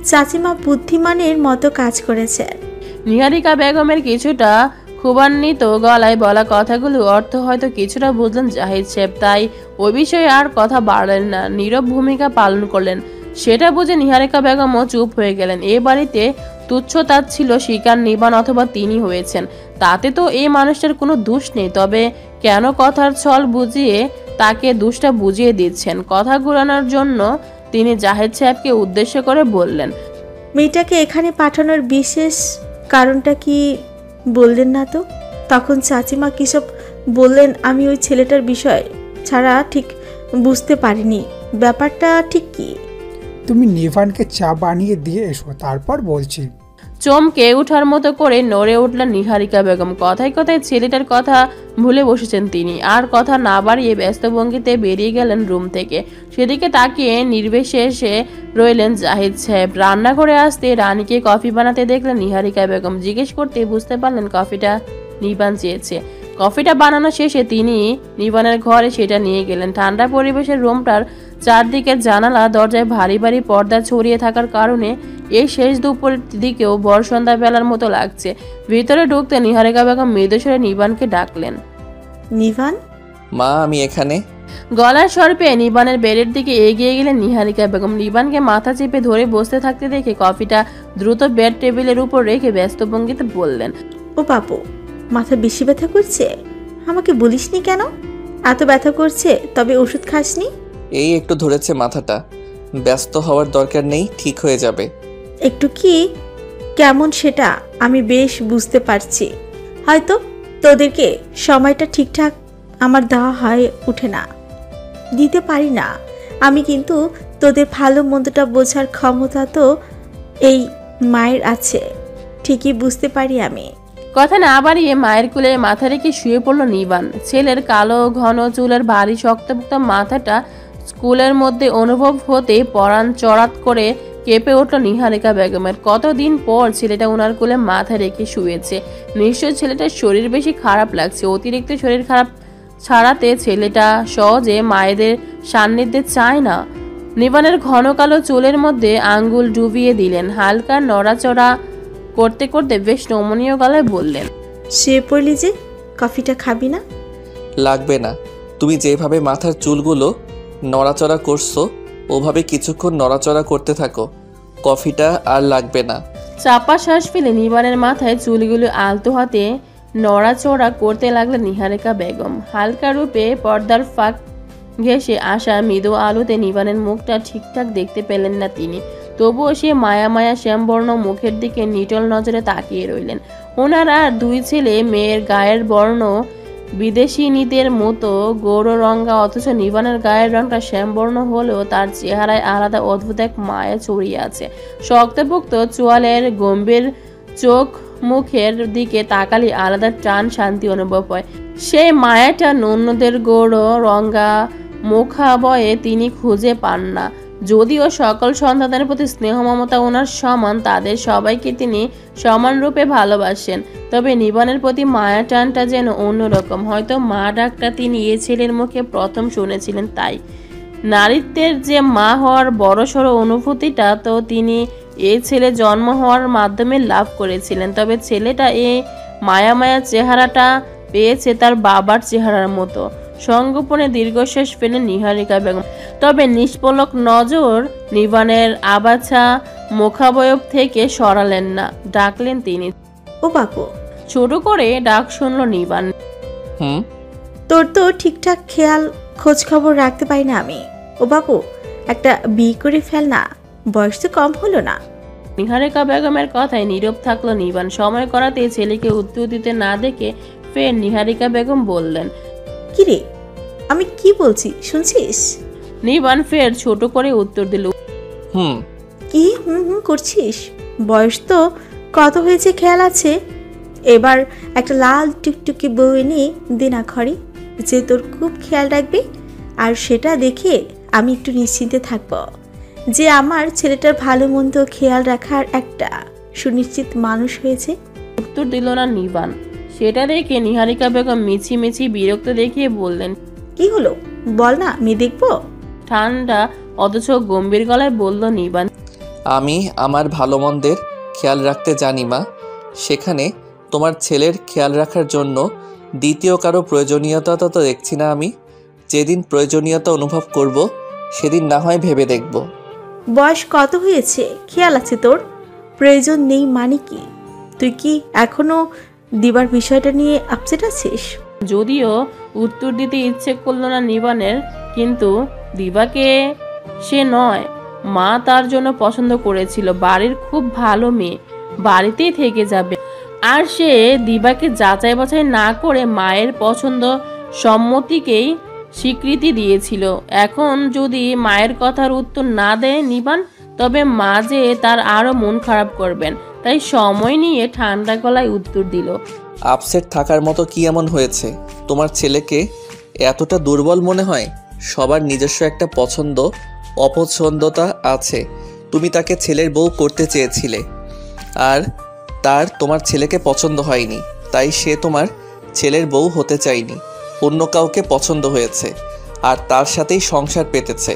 চাচিমা বুদ্ধিমানের মতো কাজ করেছেন। নিহারিকা বেগমের কিছুটা ক্ষুবান্বিত গলায় বলা কথাগুলো অর্থ হয়তো কিছুটা বুঝলেন জাহিদ সাহেব, তাই ওই বিষয়ে আর কথা বাড়লেন না, নীরব ভূমিকা পালন করলেন। সেটা বুঝে নিহারিকা বেগমও চুপ হয়ে গেলেন। এ বাড়িতে তুচ্ছতাচ্ছিল্য শিকার নিবান অথবা তিনি হয়েছেন, তাতে তো এই মানুষটার কোনো দোষ নেই। তবে কেন কথার ছল বুঝিয়ে তাকে দোষটা বুঝিয়ে দিচ্ছেন? কথা ঘুরানোর জন্য তিনি জাহিদ সাহেবকে উদ্দেশ্য করে বললেন, মেয়েটাকে এখানে পাঠানোর বিশেষ কারণটা কি বললেন না তো? তখন চাচিমা কিসব বললেন আমি ওই ছেলেটার বিষয় ছাড়া ঠিক বুঝতে পারিনি। ব্যাপারটা ঠিক কি? তুমি নিভানকে চা বানিয়ে দিয়ে এসো, তারপর বলছি। চমকে উঠার মতো করে নড়ে উঠলেন নিহারিকা বেগম। কথায় কথায় ছেলেটার কথা ভুলে বসেছেন তিনি। আর কথা না বাড়িয়ে ব্যস্ত ভঙ্গিতে বেরিয়ে গেলেন রুম থেকে। সেদিকে তাকিয়ে নির্বিশেষে রইলেন জাহিদ সাহেব। রান্নাঘরে আসতে রানীকে কফি বানাতে দেখলেন নিহারিকা বেগম। জিজ্ঞেস করতে বুঝতে পারলেন কফিটা নিবান চেয়েছে। কফিটা বানানো শেষে তিনি নিবানের ঘরে সেটা নিয়ে গেলেন। ঠান্ডা পরিবেশের রুমটার চারদিকের জানালা দরজায় ভারী ভারী পর্দা ছড়িয়ে থাকার কারণে এই শেষ দুপুরের দিকেও ভর সন্ধ্যা বেলার মতো লাগছে। ভিতরে ঢুকতে নিহারিকা বেগম মৃদুস্বরে নিবানকে ডাকলেন, নিভান। মা, আমি এখানে। গলার স্বর পেয়ে নিবানের বেডের দিকে এগিয়ে গেলেন নিহারিকা বেগম। নিবানকে মাথা চেপে ধরে বসতে থাকতে দেখে কফিটা দ্রুত বেড টেবিলের উপর রেখে ব্যস্ত ভঙ্গিতে বললেন, ও বাপু, মাথা বেশি ব্যথা করছে? আমাকে বলিসনি কেন? এত ব্যথা করছে তবে ওষুধ খাসনি? এই একটু ধরেছে মাথাটা, ব্যস্ত হওয়ার দরকার নেই, ঠিক হয়ে যাবে। একটু কি কেমন সেটা আমি বেশ বুঝতে পারছি। হয়তো তোদেরকে সময়টা ঠিকঠাক আমার দেওয়া হয় উঠে না, দিতে পারি না আমি, কিন্তু তোদের ভালো মন্দটা বোঝার ক্ষমতা তো এই মায়ের আছে, ঠিকই বুঝতে পারি আমি। কথা না বাড়িয়ে মায়ের কোলে মাথা রেখে শুয়ে পড়ল নিবান। ছেলের কালো ঘন চুলের ভারী শক্তপোক্ত মাথাটা স্কুলের মধ্যে অনুভব হতে পরাণ চড়াত করে কেঁপে উঠল নিহারিকা বেগমের। কতদিন পর ছেলেটা ওনার কোলে মাথা রেখে শুয়েছে। নিশ্চয় ছেলেটার শরীর বেশি খারাপ লাগছে। অতিরিক্ত শরীর খারাপ ছাড়াতে ছেলেটা সহজে মায়েদের সান্নিধ্যে চায় না। নিবানের ঘন কালো চুলের মধ্যে আঙ্গুল ডুবিয়ে দিলেন। হালকা নড়াচড়া করতে করতে বেশ নমনীয় গলায় বললেন, শুয়ে পড়লি যে, কফিটা খাবি না? লাগবে না, তুমি যেভাবে মাথার চুলগুলো নড়াচড়া করছো ওভাবে কিছুক্ষণ নড়াচড়া করতে থাকো, কফিটা আর লাগবে না। চাপা শ্বাস ফেলে নিবানের মাথায় চুলগুলো আলতো হাতে নড়াচড়া করতে লাগলেন নিহারিকা বেগম। হালকা রূপে পর্দার ফাঁক ঘেঁষে আসা মৃদু আলোতে নিবানের মুখটা ঠিকঠাক দেখতে পেলেন না তিনি। তবুও সে মায়া মায়া শ্যামবর্ণ মুখের দিকে নিটল নজরে তাকিয়ে রইলেন। ওনার আর দুই ছেলে মেয়ের গায়ের বর্ণ বিদেশিনীদের মতো গৌর রঙা, অথচ নিবানের গায়ের রংটা শ্যামবর্ণ হলেও তার চেহারায় আলাদা অদ্ভুত এক মায়া ছড়িয়ে আছে। শক্তপোক্ত চোয়ালের গম্ভীর চোখ মুখের দিকে তাকালে আলাদা টান শান্তি অনুভব হয়। সেই মায়াটা অন্যদের গৌর রঙা মুখাবয়ে তিনি খুঁজে পান না। যদিও সকল সন্তানের প্রতি স্নেহ মমতা ওনার সমান, তাদের সবাইকে তিনি সমানরূপে ভালোবাসেন, তবে নিবানের প্রতি মায়া টানটা যেন অন্যরকম। হয়তো মা ডাকটা তিনি এ ছেলের মুখে প্রথম শুনেছিলেন, তাই নারীত্বের যে মা হওয়ার বড়সড় অনুভূতিটা তো তিনি এ ছেলে জন্ম হওয়ার মাধ্যমে লাভ করেছিলেন। তবে ছেলেটা এই মায়া মায়া চেহারাটা পেয়েছে তার বাবার চেহারার মতো। সংগোপনে দীর্ঘশ্বাস পেলেন নিহারিকা বেগম, তবে নিষ্পলক নজর নিবানের আবাছা মুখাবয়ব থেকে সরালেন না। ডাকলেন তিনি, ও বাপু। ছোট করে ডাক শুনল নিবান। তোর তো ঠিকঠাক খেয়াল খোঁজ খবর রাখতে পারি না আমি। ও বাপু, একটা বিয়ে করে ফেল না, বয়স তো কম হলো না। নিহারিকা বেগমের কথায় নীরব থাকলো নিবান। সময় করাতে ছেলেকে উত্তর দিতে না দেখে ফের নিহারিকা বেগম বললেন, কিরে, আমি কি বলছি শুনছিস? নিবান ফের ছোট করে উত্তর দিল, কি করছিস? বয়স তো কত হয়েছে খেয়াল আছে? এবার একটা লাল টুকটুকি বউ এনে দিনা ঘরে, যে তোর খুব খেয়াল রাখবে, আর সেটা দেখে আমি একটু নিশ্চিন্তে থাকব যে আমার ছেলেটার ভালো মন্দ খেয়াল রাখার একটা সুনিশ্চিত মানুষ হয়েছে। উত্তর দিল না নিবান। সেটা দেখে নিহারিকা বেগম মিছি মিছি বিরক্ত দেখিয়ে বললেন, কি হলো বল না, মেয়ে দেখবো। ঠান্ডা অথচ গম্ভীর গলায় বলল নিবান, আমি আমার ভালো মন্দের খেয়াল রাখতে জানি মা, সেখানে তোমার ছেলের খেয়াল রাখার জন্য দ্বিতীয় কারো প্রয়োজনীয়তা তো দেখছি না আমি। যেদিন প্রয়োজনীয়তা অনুভব করব সেদিন না হয় ভেবে দেখব। বয়স কত হয়েছে খেয়াল আছে তোর? প্রয়োজন নেই মানে কি? তুই কি এখনো দিবার বিষয়টা নিয়ে আপসেট আছিস? যদিও উত্তর দিতে ইচ্ছে করল না নিবানের, কিন্তু দিবাকে সে নয়, মা তার জন্য পছন্দ করেছিল। বাড়ির খুব ভালো মেয়ে, বাড়িতেই থেকে যাবে। আর সে দিবাকে যাচাই বাছাই না করে মায়ের পছন্দ সম্মতিকেই স্বীকৃতি দিয়েছিল। এখন যদি মায়ের কথার উত্তর না দেয় নিবান, তবে মা যে তার আরো মন খারাপ করবেন। তাই সময় নিয়ে ঠান্ডা গলায় উত্তর দিল, আপসেট থাকার মতো কি এমন হয়েছে? তোমার ছেলেকে এতটা দুর্বল মনে হয়? সবার নিজস্ব একটা পছন্দ অপছন্দতা আছে। তুমি তাকে ছেলের বউ করতে চেয়েছিলে, আর তার তোমার ছেলেকে পছন্দ হয়নি, তাই সে তোমার ছেলের বউ হতে চায়নি, অন্য কাউকে পছন্দ হয়েছে আর তার সাথেই সংসার পেতেছে।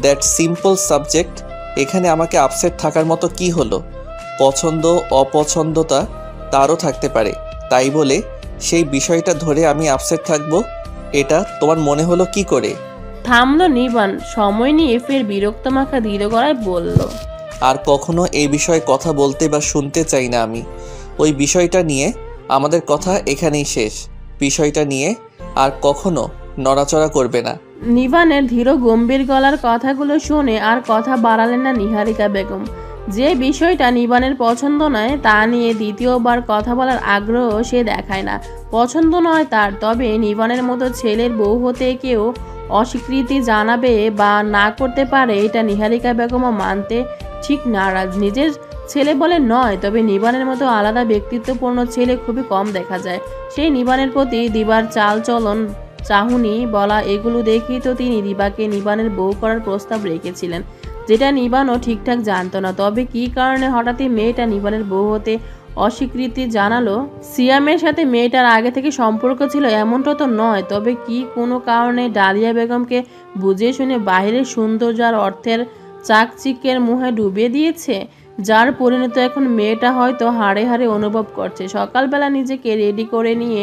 That simple subject. এখানে আমাকে আপসেট থাকার মতো কি হলো? পছন্দ অপছন্দতা তারও থাকতে পারে, তাই বলে সেই বিষয়টা ধরে আমি আপসেট থাকবো, এটা তোমার মনে হলো কি করে? থামলো নিবান। সময় নিয়ে ফের বিরক্ত মাখা দৃঢ় গলায় বলল, আর কখনো এই বিষয়ে কথা বলতে বা শুনতে চাই না আমি। ওই বিষয়টা নিয়ে আমাদের কথা এখানেই শেষ। বিষয়টা নিয়ে আর কখনো নড়াচড়া করবে না। নিবানের ধীর গম্ভীর গলার কথাগুলো শুনে আর কথা বাড়ালেন না নিহারিকা বেগম। যে বিষয়টা নিবানের পছন্দ নয় তা নিয়ে দ্বিতীয়বার কথা বলার আগ্রহ সে দেখায় না। পছন্দ নয় তার, তবে নিবানের মতো ছেলের বউ হতে কেউ অস্বীকৃতি জানাবে বা না করতে পারে, এটা নিহারিকা বেগমও মানতে ঠিক নারাজ। নিজের ছেলে বলে নয়, তবে নিবানের মতো আলাদা ব্যক্তিত্বপূর্ণ ছেলে খুবই কম দেখা যায়। সেই নিবানের প্রতি দিবার চাল চলন, চাহুনি বলা, এগুলো দেখেই তো তিনি দিবাকে নিবানের বউ করার প্রস্তাব রেখেছিলেন, যেটা নিবানও ঠিকঠাক জানতো না। তবে কি কারণে হঠাৎই মেয়েটা নিবানের বউ হতে অস্বীকৃতি জানালো? সিয়ামের সাথে মেয়েটার আগে থেকে সম্পর্ক ছিল এমনটা তো নয়, তবে কি কোনো কারণে ডালিয়া বেগমকে বুঝিয়ে শুনে বাহিরের সৌন্দর্য আর অর্থের চাকচিক্যের মুহে ডুবিয়ে দিয়েছে, যার পরিণত এখন মেয়েটা হয়তো হাড়ে হাড়ে অনুভব করছে। সকালবেলা নিজেকে রেডি করে নিয়ে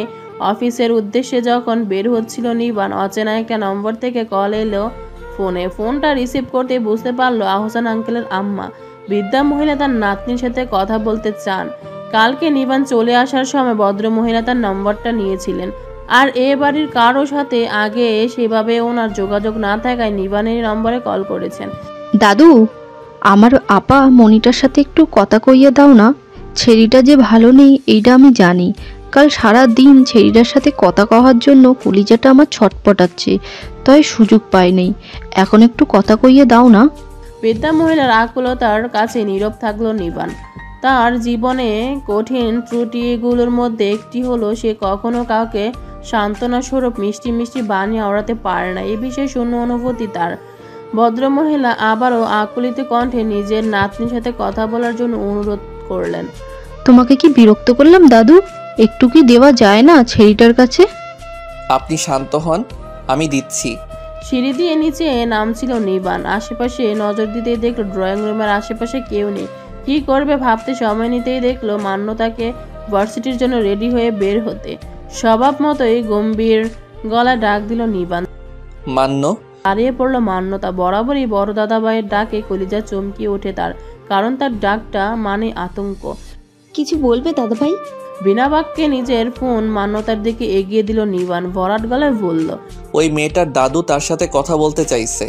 অফিসের উদ্দেশ্যে যখন বের হচ্ছিল নিবান, অচেনা একটা নম্বর থেকে কল এলো ফোনে। ফোনটা রিসিভ করতে বুঝতে পারলো আহসান আঙ্কেলের আম্মা। বৃদ্ধা মহিলা তার নাতনির সাথে কথা বলতে চান। কালকে নিবান চলে আসার সময় ভদ্র মহিলা তার নম্বরটা নিয়েছিলেন। আর এ বাড়ির কারো সাথে আগে সেভাবে ওনার যোগাযোগ না থাকায় নিবানের নম্বরে কল করেছেন। দাদু, আমার আপা মনিটার সাথে একটু কথা কইয়া দাও না। ছেড়িটা যে ভালো নেই এইটা আমি জানি। কাল সারা দিন ছেড়িটার সাথে কথা কওয়ার জন্য কলিজাটা আমার ছটপটাচ্ছে, তাই সুযোগ পাই নেই। এখন একটু কথা কইয়া দাও না। বৃদ্ধা মহিলার আকুলতার কাছে নীরব থাকলো নিবান। তার জীবনে কঠিন ত্রুটিগুলোর মধ্যে একটি হলো সে কখনো কাউকে সান্ত্বনা স্বরূপ মিষ্টি মিষ্টি বানিয়ে ওড়াতে পারে না। এই বিষয়ে শূন্য অনুভূতি তার। ভদ্রমহিলা আবারও আকুলিত কণ্ঠে নিজের নাতনির সাথে কথা বলার জন্য অনুরোধ করলেন। তোমাকে কি বিরক্ত করলাম দাদু? একটু কি দেওয়া যায় না ছেড়িটার কাছে? আপনি শান্ত হন, আমি দিচ্ছি। সিঁড়ি দিয়ে নিচে নামছিল নিবান। আশেপাশে নজর দিতেই দেখলো ড্রয়িং রুমের আশেপাশে কেউ নেই। কি করবে ভাবতে সময় নিতেই দেখলো মান্যতাকে ভার্সিটির জন্য রেডি হয়ে বের হতে। স্বভাব মতোই গম্ভীর গলা ডাক দিল নিবান। মান্য। দাঁড়িয়ে পড়লো মান্যতা। বরাবরই বড় দাদাভাইয়ের ডাকে কলিজা চমকিয়ে ওঠে তার, কারণ তার ডাকটা মানে আতঙ্ক। কিছু বলবে দাদা ভাই? বিনা বাক্যে নিজের ফোন মান্যতার দিকে এগিয়ে দিল নিবান। ভরাট গলায় বলল, ওই মেয়েটার দাদু তার সাথে কথা বলতে চাইছে,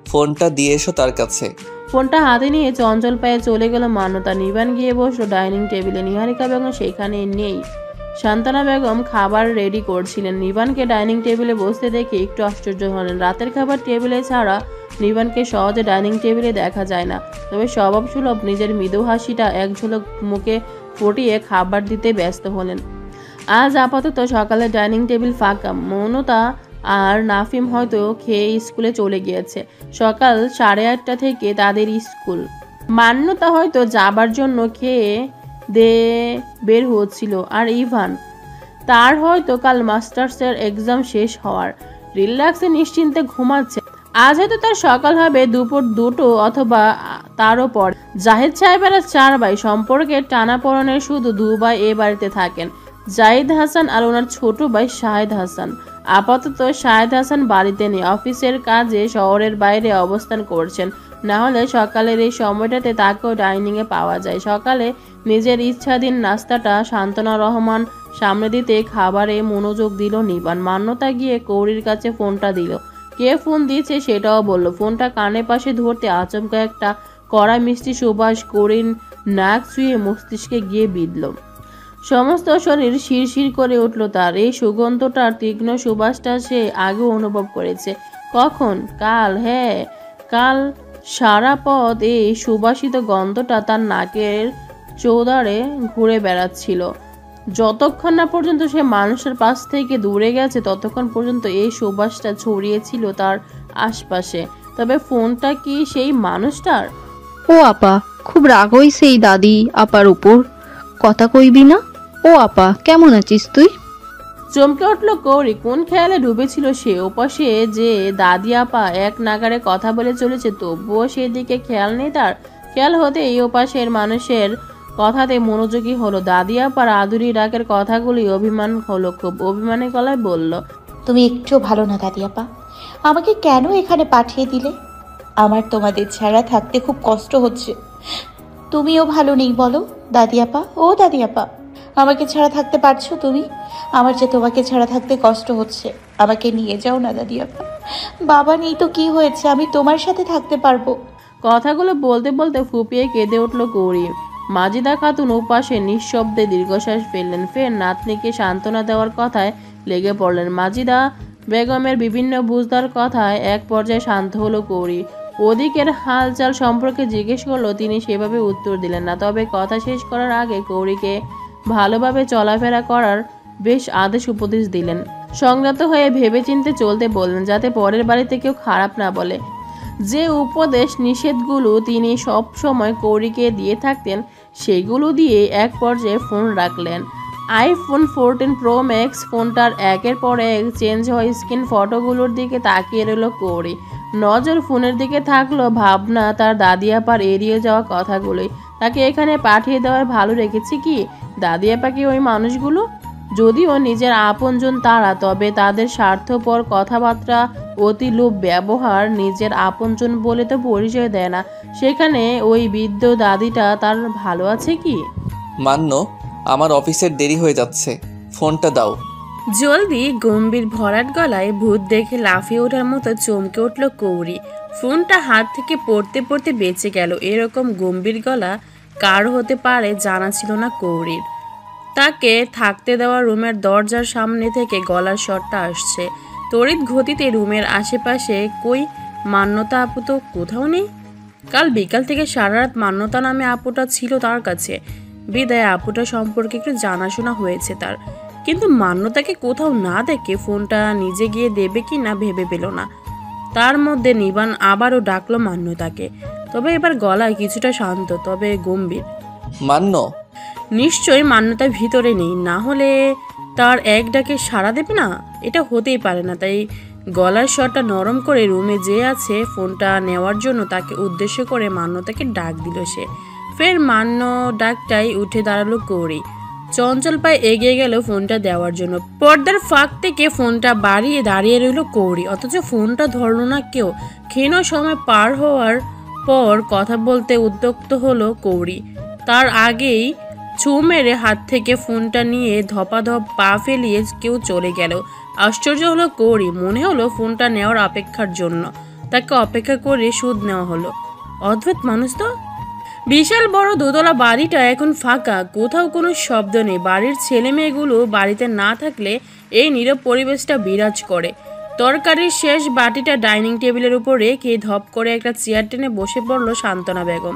ফোনটা দিয়ে এসো তার কাছে। ফোনটা হাতে নিয়ে চঞ্চল পায়ে চলে গেল মান্যতা। নিবান গিয়ে বসলো ডাইনিং টেবিলে। নিহারিকা বেগম সেখানে নেই। শান্তনা বেগম খাবার রেডি করছিলেন। নিবানকে ডাইনিং টেবিলে বসতে দেখে একটু আশ্চর্য হলেন। রাতের খাবার টেবিলে ছাড়া নিবানকে সহজে ডাইনিং টেবিলে দেখা যায় না। তবে স্বভাবসুলভ নিজের মৃদু হাসিটা এক ঝলক মুখে ফুটিয়ে খাবার দিতে ব্যস্ত হলেন। আজ আপাতত সকালে ডাইনিং টেবিল ফাঁকা। মৌনতা আর নাফিম হয়তো খেয়ে স্কুলে চলে গিয়েছে। সকাল 8:30 থেকে তাদের স্কুল। মান্যতা হয়তো যাবার জন্য খেয়ে বের হচ্ছিল। আর ইভান, তার হয়তো কাল মাস্টার্সের এক্সাম শেষ হওয়ার রিল্যাক্সে নিশ্চিন্তে ঘুমাচ্ছে। আজ হয়তো তার সকাল হবে দুপুর 2টো অথবা তারও পর। জাহিদ সাহেবেরা 4 ভাই, সম্পর্কের টানাপোড়েনের শুধু 2 ভাই এ বাড়িতে থাকেন, জাহিদ হাসান আর ওনার ছোট ভাই শাহেদ হাসান। আপাতত শাহেদ হাসান বাড়িতে নেই, অফিসের কাজে শহরের বাইরে অবস্থান করছেন। না হলে সকালের এই সময়টাতে তাকেও ডাইনিংয়ে পাওয়া যায়। সকালে নিজের ইচ্ছাধীন নাস্তাটা শান্তনা রহমান সামনে দিতে খাবারে মনোযোগ দিল নিবান। মান্যতা গিয়ে কৌরির কাছে ফোনটা দিল। কে ফোন দিয়েছে সেটাও বলল। ফোনটা কানের পাশে ধরতে আচমকা একটা কড়া মিষ্টি সুবাস কৌরির নাক ছুঁয়ে মস্তিষ্কে গিয়ে বিঁধল। সমস্ত শরীর শিরশির করে উঠল তার। এই সুগন্ধটার তীক্ষ্ণ সুবাসটা সে আগেও অনুভব করেছে। কখন? কাল। হ্যাঁ, কাল সারা পথ এই সুবাসিত গন্ধটা তার নাকের চৌদারে ঘুরে বেড়াচ্ছিল। যতক্ষণ না পর্যন্ত সে মানুষের পাশ থেকে দূরে গেছে ততক্ষণ পর্যন্ত এই সুবাসটা ছড়িয়েছিল তার আশপাশে। তবে ফোনটা কি সেই মানুষটার? ও আপা, খুব রাগ হইছে এই দাদি আপার উপর, কথা কইবি না? ও আপা, কেমন আছিস তুই? চমকে উঠল কৌরি। কোন খেয়ালে ডুবেছিল সে? ওপাশে যে দাদি আপা এক নাগারে কথা বলে চলেছে, তবুও সেদিকে খেয়াল নেই তার। খেয়াল হতে এই ওপাশের মানুষের কথাতে মনোযোগী হলো। দাদি আপার আদুরি ডাকের কথাগুলি অভিমান হলো। খুব অভিমানের গলায় বলল, তুমি একটু ভালো না দাদি আপা, আমাকে কেন এখানে পাঠিয়ে দিলে? আমার তোমাদের ছাড়া থাকতে খুব কষ্ট হচ্ছে। তুমিও ভালো নেই বলো দাদি আপা। ও দাদি আপা, আমাকে ছাড়া থাকতে পারছো তুমি? আমার যে তোমাকে ছাড়া থাকতে কষ্ট হচ্ছে। আমাকে নিয়ে যাও না দাদি আপা। বাবা নেই তো কি হয়েছে, আমি তোমার সাথে থাকতে পারবো। কথাগুলো বলতে বলতে ফুপিয়ে কেঁদে উঠল কৌরি। মাজিদা খাতুন ওপাশে নিঃশব্দে দীর্ঘশ্বাস ফেললেন। ফের নাতনিকে সান্ত্বনা দেওয়ার কথায় লেগে পড়লেন। মাজিদা বেগমের বিভিন্ন বুঝদার কথায় এক পর্যায়ে শান্ত হলো কৌরি। ওদিকের হালচাল সম্পর্কে জিজ্ঞেস করলো, তিনি সেভাবে উত্তর দিলেন না। তবে কথা শেষ করার আগে কৌরিকে ভালোভাবে চলাফেরা করার বেশ আদেশ উপদেশ দিলেন। সংযত হয়ে ভেবেচিন্তে চলতে বললেন, যাতে পরের বাড়িতে কেউ খারাপ না বলে। যে উপদেশ নিষেধগুলো তিনি সব সময় কৌরিকে দিয়ে থাকতেন সেগুলো দিয়ে এক পর্যায়ে ফোন রাখলেন। আইফোন 14 প্রো ম্যাক্স ফোনটার একের পর এক চেঞ্জ হওয়া স্ক্রিন ফটোগুলোর দিকে তাকিয়ে রইল কৌরি। নজর ফোনের দিকে থাকলো, ভাবনা তার দাদি আপার এড়িয়ে যাওয়া কথাগুলোই। তাকে এখানে পাঠিয়ে দেওয়ায় ভালো রেখেছে কি দাদি আপাকে ওই মানুষগুলো? যদিও নিজের আপনজন তারা, তবে তাদের স্বার্থপর কথাবার্তা, অতিলোভ ব্যবহার নিজের আপনজন বলে তো পরিচয় দেয় না। সেখানে ওই বৃদ্ধ দাদিটা তার ভালো আছে কি? মান্য, আমার অফিসের দেরি হয়ে যাচ্ছে, ফোনটা দাও। জলদি গম্ভীর ভরাট গলায় ভূত দেখে লাফিয়ে ওঠার মতো চমকে উঠল কৌরি। ফোনটা হাত থেকে পড়তে পড়তে বেঁচে গেল। এরকম গম্ভীর গলা কার হতে পারে জানা ছিল না কৌরির। তাকে থাকতে দেওয়া রুমের দরজার সামনে থেকে গলার শটটা আসছে। তড়িৎ গতিতে রুমের আশেপাশে কই মান্যতা আপু তো কোথাও নেই। কাল বিকাল থেকে সারা রাত মান্যতা নামে আপুটা ছিল তার কাছে, বিদায় আপুটা সম্পর্কে একটু জানাশোনা হয়েছে তার। কিন্তু মান্যতাকে কোথাও না দেখে ফোনটা নিজে গিয়ে দেবে কি না ভেবে পেল না। তার মধ্যে নিবান আবারও ডাকলো মান্যতাকে, তবে এবার গলায় কিছুটা শান্ত তবে গম্ভীর। মান্য। নিশ্চয়ই মান্যতা ভিতরে নেই, না হলে তার এক ডাকে সাড়া দেবে না, এটা হতেই পারে না। তাই গলার স্বরটা নরম করে রুমে যে আছে ফোনটা নেওয়ার জন্য তাকে উদ্দেশ্য করে মান্যতাকে ডাক দিল সে। ফের মান্য ডাকটাই উঠে দাঁড়ালো কৌরি, চঞ্চল পায়ে এগিয়ে গেল ফোনটা দেওয়ার জন্য। পর্দার ফাঁক থেকে ফোনটা বাড়িয়ে দাঁড়িয়ে রইল কৌরি, অথচ ফোনটা ধরল না কেউ। ক্ষীণ সময় পার হওয়ার পর কথা বলতে উদ্যক্ত হলো কৌরি, তার আগেই ছু মেরে হাত থেকে ফোনটা নিয়ে ধপাধপ পা ফেলিয়ে কেউ চলে গেল। আশ্চর্য হলো কৌরি, মনে হলো ফোনটা নেওয়ার অপেক্ষার জন্য তাকে অপেক্ষা করে সুদ নেওয়া হলো। অদ্ভুত মানুষ তো। বিশাল বড় দোতলা বাড়িটা এখন ফাঁকা, কোথাও কোনো শব্দ নেই। বাড়ির ছেলে মেয়েগুলো বাড়িতে না থাকলে এই নীরব পরিবেশটা বিরাজ করে। তরকারির শেষ বাটিটা ডাইনিং টেবিলের উপর রেখে ধপ করে একটা চেয়ার টেনে বসে পড়ল সান্তনা বেগম।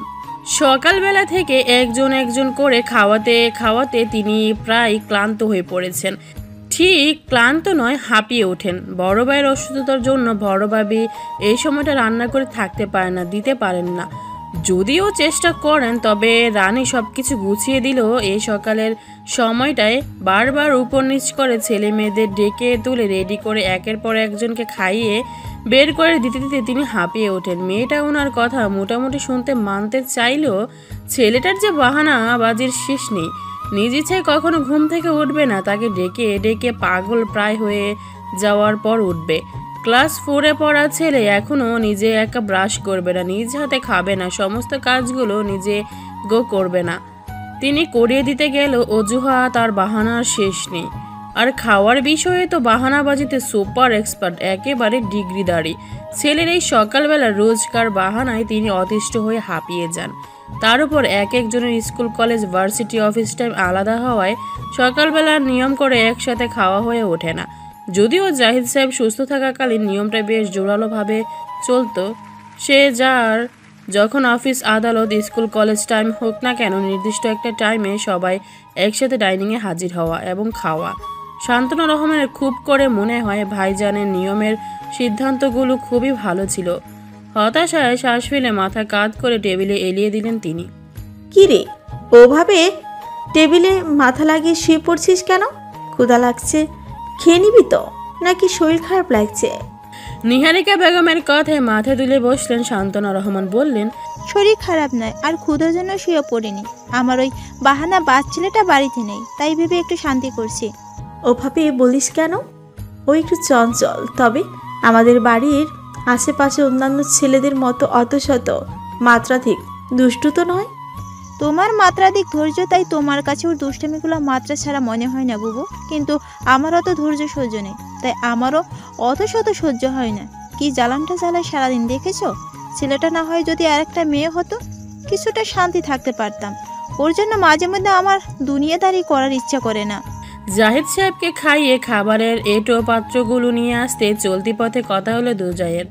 সকালবেলা থেকে একজন একজন করে খাওয়াতে খাওয়াতে তিনি প্রায় ক্লান্ত হয়ে পড়েছেন। ঠিক ক্লান্ত নয়, হাঁপিয়ে ওঠেন। বড় ভাইয়ের অসুস্থতার জন্য বড় ভাবি এই সময়টা রান্না করে থাকতে পারে না, দিতে পারেন না। যদিও চেষ্টা করেন, তবে রানী সব কিছু গুছিয়ে দিল এই সকালের সময়টায়। বারবার উপর নিচ করে ছেলে মেয়েদের ডেকে তুলে রেডি করে একের পর একজনকে খাইয়ে বের করে দিতে দিতে তিনি হাঁপিয়ে ওঠেন। মেয়েটা ওনার কথা মোটামুটি শুনতে মানতে চাইলেও ছেলেটার যে বাহানা বাজির শেষ নেই। নিজ ইচ্ছায় কখনো ঘুম থেকে উঠবে না, তাকে ডেকে ডেকে পাগল প্রায় হয়ে যাওয়ার পর উঠবে। ক্লাস 4-এ পড়া ছেলে এখনো নিজে একা ব্রাশ করবে না, নিজ হাতে খাবে না, সমস্ত কাজগুলো নিজে করবে না। তিনি করিয়ে দিতে গেল অজুহাত আর বাহানার শেষ নেই। আর খাওয়ার বিষয়ে তো বাহানাবাজিতে সুপার এক্সপার্ট, একেবারে ডিগ্রিদারি। ছেলের এই সকালবেলা রোজকার বাহানায় তিনি অতিষ্ঠ হয়ে হাঁপিয়ে যান। তার উপর এক একজনের school college varsity office time আলাদা হওয়ায় সকালবেলার নিয়ম করে একসাথে খাওয়া হয়ে ওঠে না। যদিও জাহিদ সাহেব সুস্থ থাকাকালীন নিয়মটা বেশ জোরালোভাবে চলতো। সে যার যখন অফিস আদালত স্কুল কলেজ টাইম হোক না কেন, নির্দিষ্ট একটা টাইমে সবাই একসাথে ডাইনিংয়ে হাজির হওয়া এবং খাওয়া। শান্তনা রহমানের খুব করে মনে হয় ভাইজানের নিয়মের সিদ্ধান্তগুলো খুবই ভালো ছিল। হতাশায় শ্বাস ফেলে মাথা কাঁধ করে টেবিলে এলিয়ে দিলেন তিনি। কি রে, ওভাবে টেবিলে মাথা লাগিয়ে শুয়ে পড়ছিস কেন? ক্ষুধা লাগছে, খেয়ে নিবি তো, নাকি শরীর খারাপ লাগছে? নিহারিকা বেগমের কথায় মাথা তুলে বসলেন শান্তনা রহমান, বললেন, শরীর খারাপ নয়, আর ক্ষুধার জন্য শুয়ে পড়িনি। আমার ওই বাহানা বাস ছেলেটা বাড়িতে নেই, তাই ভেবে একটু শান্তি করছি। ওভাবে বলিস কেন? ও একটু চঞ্চল, তবে আমাদের বাড়ির আশেপাশে অন্যান্য ছেলেদের মতো অত শত মাত্রাধিক দুষ্টু তো নয়। তোমার মাত্রাধিক ধৈর্য, তাই তোমার কাছে ওর দুষ্টামিগুলো মাত্রা ছাড়া মনে হয় না বুবু। কিন্তু আমার অত ধৈর্য সহ্য নেই, তাই আমারও অত শত সহ্য হয় না। কি জ্বালানটা জ্বালায় সারাদিন, দেখেছো? ছেলেটা না হয় যদি আরেকটা মেয়ে হতো, কিছুটা শান্তি থাকতে পারতাম। ওর জন্য মাঝে মধ্যে আমার দুনিয়াদারি করার ইচ্ছা করে না। জাহিদ সাহেবকে খাইয়ে খাবারের এঁটো পাত্রগুলো নিয়ে আসতে চলতি পথে কথা হলো দুজাইয়ের।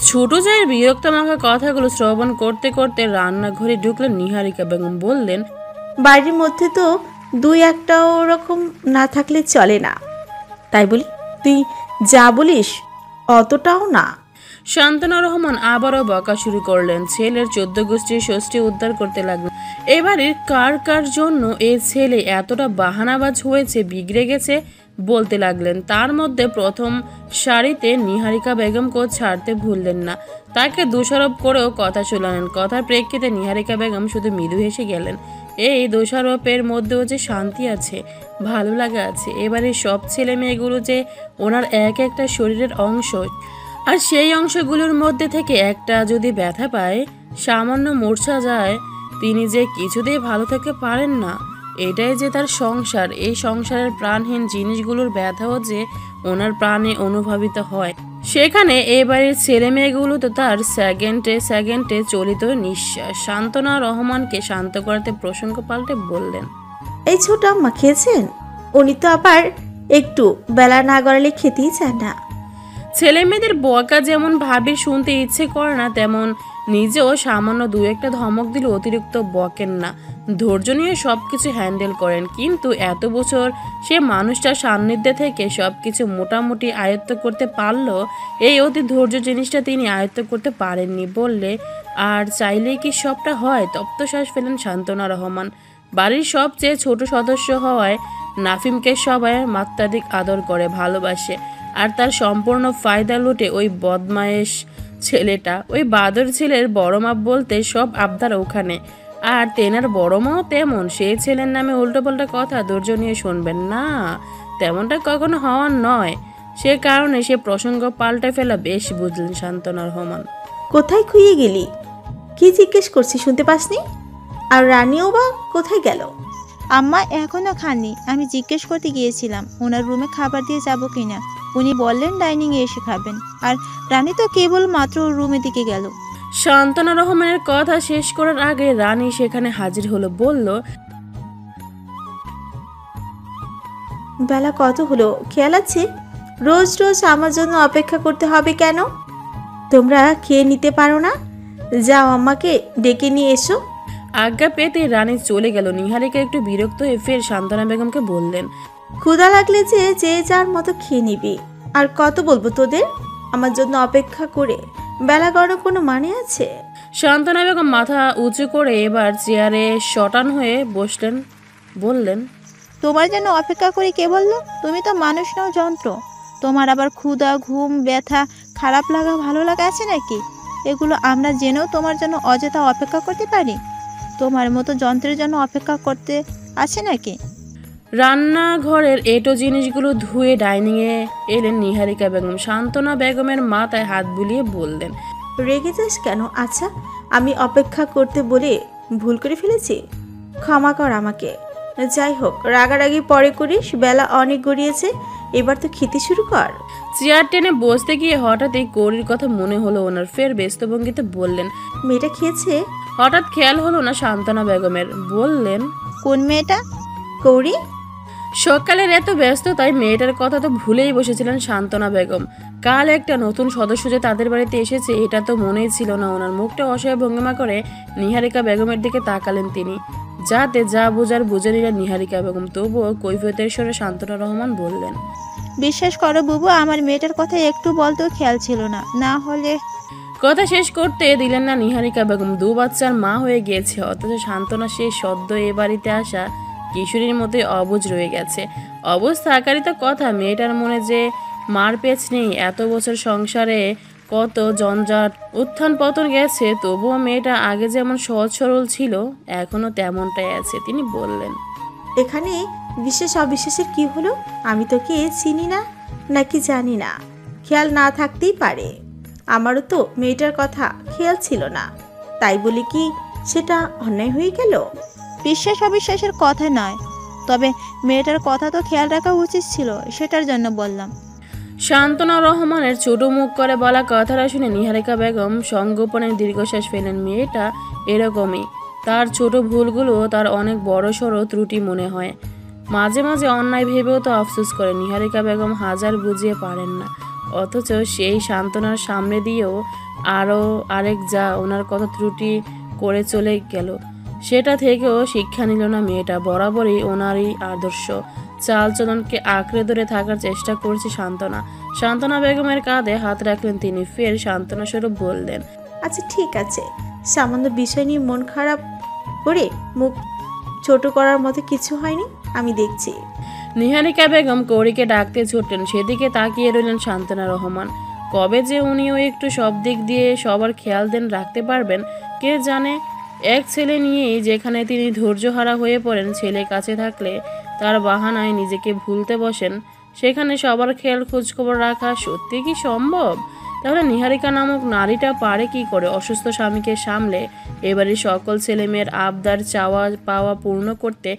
ছোট জায়ের বিরক্ত মাখা কথাগুলো শ্রবণ করতে করতে রান্নাঘরে ঢুকলেন নিহারিকা বেগম, বললেন, বাড়ির মধ্যে তো দুই একটা ওরকম না থাকলে চলে না, তাই বলি তুই যা বলিস অতটাও না। শান্তনা রহমান আবারও বকা শুরু করলেন। ছেলের 14 গোষ্ঠীর ষষ্ঠী উদ্ধার করতে লাগলেন। এবারে কার কার জন্য এ ছেলে এতটা বাহানাবাজ হয়েছে, বিগড়ে গেছে বলতে লাগলেন। তার মধ্যে প্রথম সারিতে নিহারিকা বেগমকেও ছাড়তে ভুললেন না। তাকে দোষারোপ করেও কথা শোনালেন। কথার প্রেক্ষিতে নিহারিকা বেগম শুধু মৃদু হেসে গেলেন। এই দোষারোপের মধ্যেও যে শান্তি আছে, ভালো লাগা আছে। এবারে সব ছেলে মেয়েগুলো যে ওনার এক একটা শরীরের অংশ, আর সেই অংশগুলোর মধ্যে থেকে একটা যদি ব্যথা পায়, সামান্য মূর্ছা যায়, তিনি যে কিছুতেই ভালো থাকতে পারেন না, এটাই যে তার সংসার, এই সংসারের প্রাণহীন জিনিসগুলোর ব্যথাও যে ওনার প্রাণে অনুভবিত হয়। সেখানে এবারের ছেলে মেয়েগুলো তো তার সেকেন্ডে সেকেন্ডে চলিত নিঃশ্বাস। সান্ত্বনা রহমানকে শান্ত করাতে প্রসঙ্গ পাল্টে বললেন, এই ছোট আম্মা খেয়েছেন? উনি তো আবার একটু বেলা না গড়ালে খেতেই চান না। ছেলে মেয়েদের বকা যেমন ভাবির শুনতে ইচ্ছে করে না, তেমন নিজেও সামান্য দু একটা ধমক দিলে অতিরিক্ত বকেন না, ধৈর্য নিয়ে সব কিছু হ্যান্ডেল করেন। কিন্তু এত বছর সে মানুষটার সান্নিধ্যে থেকে সব কিছু মোটামুটি আয়ত্ত করতে পারলো, এই অতি ধৈর্য জিনিসটা তিনি আয়ত্ত করতে পারেননি বললে আর চাইলেই কি সবটা হয়? তপ্তশ্বাস ফেলেন সান্ত্বনা রহমান। বাড়ির সবচেয়ে ছোট সদস্য হওয়ায় নাফিমকে সবাই মাত্রাধিক আদর করে, ভালোবাসে। আর তার সম্পূর্ণ ফায়দা লুটে ওই বদমায়েশ ছেলেটা। ওই বাদর ছেলের বড় মা বলতে সব আবদার ওখানে। আর তেনার বড় মাও তেমন, সেই ছেলের নামে উল্টোপাল্টা কথা ধৈর্য নিয়ে শুনবেন না, তেমনটা কখনো হওয়ার নয়। সে কারণে সে প্রসঙ্গ পাল্টে ফেলা বেশ বুঝলেন সান্ত্বনা রহমান। কোথায় খুইয়ে গেলি? কি জিজ্ঞেস করছি শুনতে পাসনি? আর রানীও বা কোথায় গেল? আম্মা এখনো খাননি, আমি জিজ্ঞেস করতে গিয়েছিলাম ওনার রুমে খাবার দিয়ে যাব কিনা। উনি বললেন ডাইনিংয়ে এসে খাবেন। আর রানী তো কেবল মাত্র ওর রুমের দিকে গেল। সান্ত্বনা রহমানের কথা শেষ করার আগে রানী সেখানে হাজির হলো, বলল, বেলা কত হলো খেয়াল আছে? রোজ রোজ আমার জন্য অপেক্ষা করতে হবে কেন? তোমরা খেয়ে নিতে পারো না? যাও আমাকে ডেকে নিয়ে এসো। আজ্ঞা পেতে রানী চলে গেল। নিহারিকা একটু বিরক্ত হয়ে ফের সান্ত্বনা বেগমকে বললেন, ক্ষুধা লাগলে যে যার মতো খেয়ে নিবি। আর কত বলবো তোদের আমার জন্য অপেক্ষা করে? বেলা গড়ার কোনো মানে আছে? সান্ত্বনা বেগম মাথা উঁচু করে এবার চেয়ারে শটান হয়ে বসলেন, বললেন, তোমার জন্য অপেক্ষা করি কে বললো? তুমি তো মানুষ নাও, যন্ত্র। তোমার আবার ক্ষুধা, ঘুম, ব্যথা, খারাপ লাগা, ভালো লাগা আছে নাকি? এগুলো আমরা জেনেও তোমার জন্য অযথা অপেক্ষা করতে পারি? তোমার মতো যন্ত্রের জন্য অপেক্ষা করতে আছে নাকি? রান্নাঘরের এটো জিনিসগুলো ধুয়ে ডাইনিংয়ে এলেন নিহারিকা বেগম। সান্ত্বনা বেগমের মাথায় হাত বুলিয়ে বললেন, রেগে যাস কেন? আচ্ছা, আমি অপেক্ষা করতে বলে ভুল করে ফেলেছি, ক্ষমা কর আমাকে। যাই হোক, রাগারাগি পরে করিস, বেলা অনেক গড়িয়েছে, এবার তো খেতে শুরু কর। চেয়ার টেনে বসতে গিয়ে হঠাৎই কৌরির কথা মনে হলো ওনার। ফের ব্যস্ত ভঙ্গিতে বললেন, মেয়েটা খেয়েছে? হঠাৎ খেয়াল হলো না সান্ত্বনা বেগমের, বললেন, কোন মেয়েটা? কৌরি? সকালের এত ব্যস্ততায় মেয়েটার কথা তো ভুলেই বসেছিলেন সান্ত্বনা বেগম। কাল একটা নতুন সদস্য যে তাদের বাড়িতে এসেছে এটা তো মনেই ছিল না ওনার। মুখটা অসহায় ভঙ্গিমা করে নিহারিকা বেগমের দিকে তাকালেন তিনি, যাতে যা বোঝার বুঝে নিলেন নিহারিকা বেগম। তবুও কৈফিয়তের স্বরে সান্ত্বনা রহমান বললেন, বিশ্বাস করো বুবু, আমার মেয়েটার কথা একটু বলতেও খেয়াল ছিল না, না হলে। কথা শেষ করতে দিলেন না নিহারিকা বেগম। 2 বাচ্চার মা হয়ে গিয়েছে, অথচ সান্ত্বনা সেই সদ্য এ বাড়িতে আসা কিশোরীর মতোই অবুঝ রয়ে গেছে। অবুঝ থাকারই তো কথা, মেয়েটার মনে যে মার পেচ নেই। এত বছর সংসারে কত জঞ্জাট, উত্থান পতন গেছে, তবুও মেয়েটা আগে যেমন সহজ সরল ছিল এখনো তেমনটাই আছে। তিনি বললেন, এখানে বিশেষ অবিশ্বাসের কি হলো? আমি তোকে চিনি না নাকি জানি না, খেয়াল না থাকতেই পারে। আমারও তো মেয়েটার কথা খেয়াল ছিল না, তাই বলি কি সেটা অন্যায় হয়ে গেল? বিশ্বাস অবিশ্বাসের কথা নয়, তবে মেয়েটার কথা তো খেয়াল রাখা উচিত ছিল, সেটার জন্য বললাম। সান্ত্বনা রহমানের ছোট মুখ করে বলা কথাটা শুনে নিহারিকা বেগম সংগোপনের দীর্ঘশ্বাস ফেলেন। মেয়েটা এরকমই, তার ছোট ভুলগুলো তার অনেক বড় সড়ো ত্রুটি মনে হয়। মাঝে মাঝে অন্যায় ভেবেও তো আফসোস করে। নিহারিকা বেগম হাজার বুঝিয়ে পারেন না, অথচ সেই সান্ত্বনার সামনে দিয়েও আরও আরেক যা ওনার কথা ত্রুটি করে চলে গেল, সেটা থেকেও শিক্ষা নিল না মেয়েটা। বরাবরই ওনারই আদর্শ চালচলনকে আঁকড়ে ধরে থাকার চেষ্টা করছে সান্ত্বনা। সান্ত্বনা বেগমের কাঁধে হাত রাখলেন তিনি, ফের সান্ত্বনা স্বরূপ বললেন, আচ্ছা ঠিক আছে, সামান্য বিষয় নিয়ে মন খারাপ করে মুখ ছোট করার মতো কিছু হয়নি, আমি দেখছি। নিহারিকা বেগম কৌরিকে ডাকতে ছুটলেন, সেদিকে তাকিয়ে রইলেন সান্ত্বনা রহমান। কবে যে উনিও একটু সব দিক দিয়ে সবার খেয়াল দেন রাখতে পারবেন কে জানে। এক ছেলে নিয়েই যেখানে তিনি ধৈর্যহারা হয়ে পড়েন, ছেলে কাছে থাকলে তার বাহানায় নিজেকে ভুলতে বসেন, সেখানে সবার খেয়াল খোঁজখবর রাখা সত্যি কি সম্ভব? তাহলে নিহারিকা নামক নারীটা পারে কি করে অসুস্থ স্বামীকে সামলে এবারে সকল ছেলেমেয়ের আবদার চাওয়া পাওয়া পূর্ণ করতে,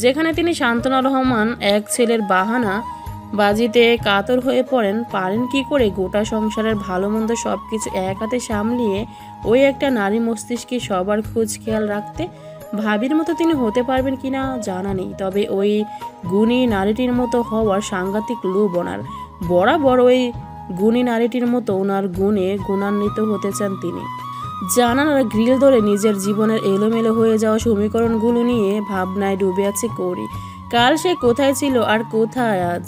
যেখানে তিনি শান্তনা রহমান এক ছেলের বাহানা বাজিতে কাতর হয়ে পড়েন। পারেন কি করে গোটা সংসারের ভালো মন্দ সব কিছু এক হাতে সামলিয়ে ওই একটা নারী মস্তিষ্কে সবার খোঁজ খেয়াল রাখতে? ভাবির মতো তিনি হতে পারবেন কিনা জানা নেই, তবে ওই গুণী নারীটির মতো হওয়ার সাংঘাতিক লোভ ওনার। বরাবর ওই গুণী নারীটির মতো ওনার গুণে গুণান্বিত হতে চান তিনি। জানালার গ্রিল ধরে নিজের জীবনের এলোমেলো হয়ে যাওয়া সমীকরণগুলো নিয়ে ভাবনায় ডুবে আছে কৌরি। কাল সে কোথায় ছিল আর কোথায় আজ?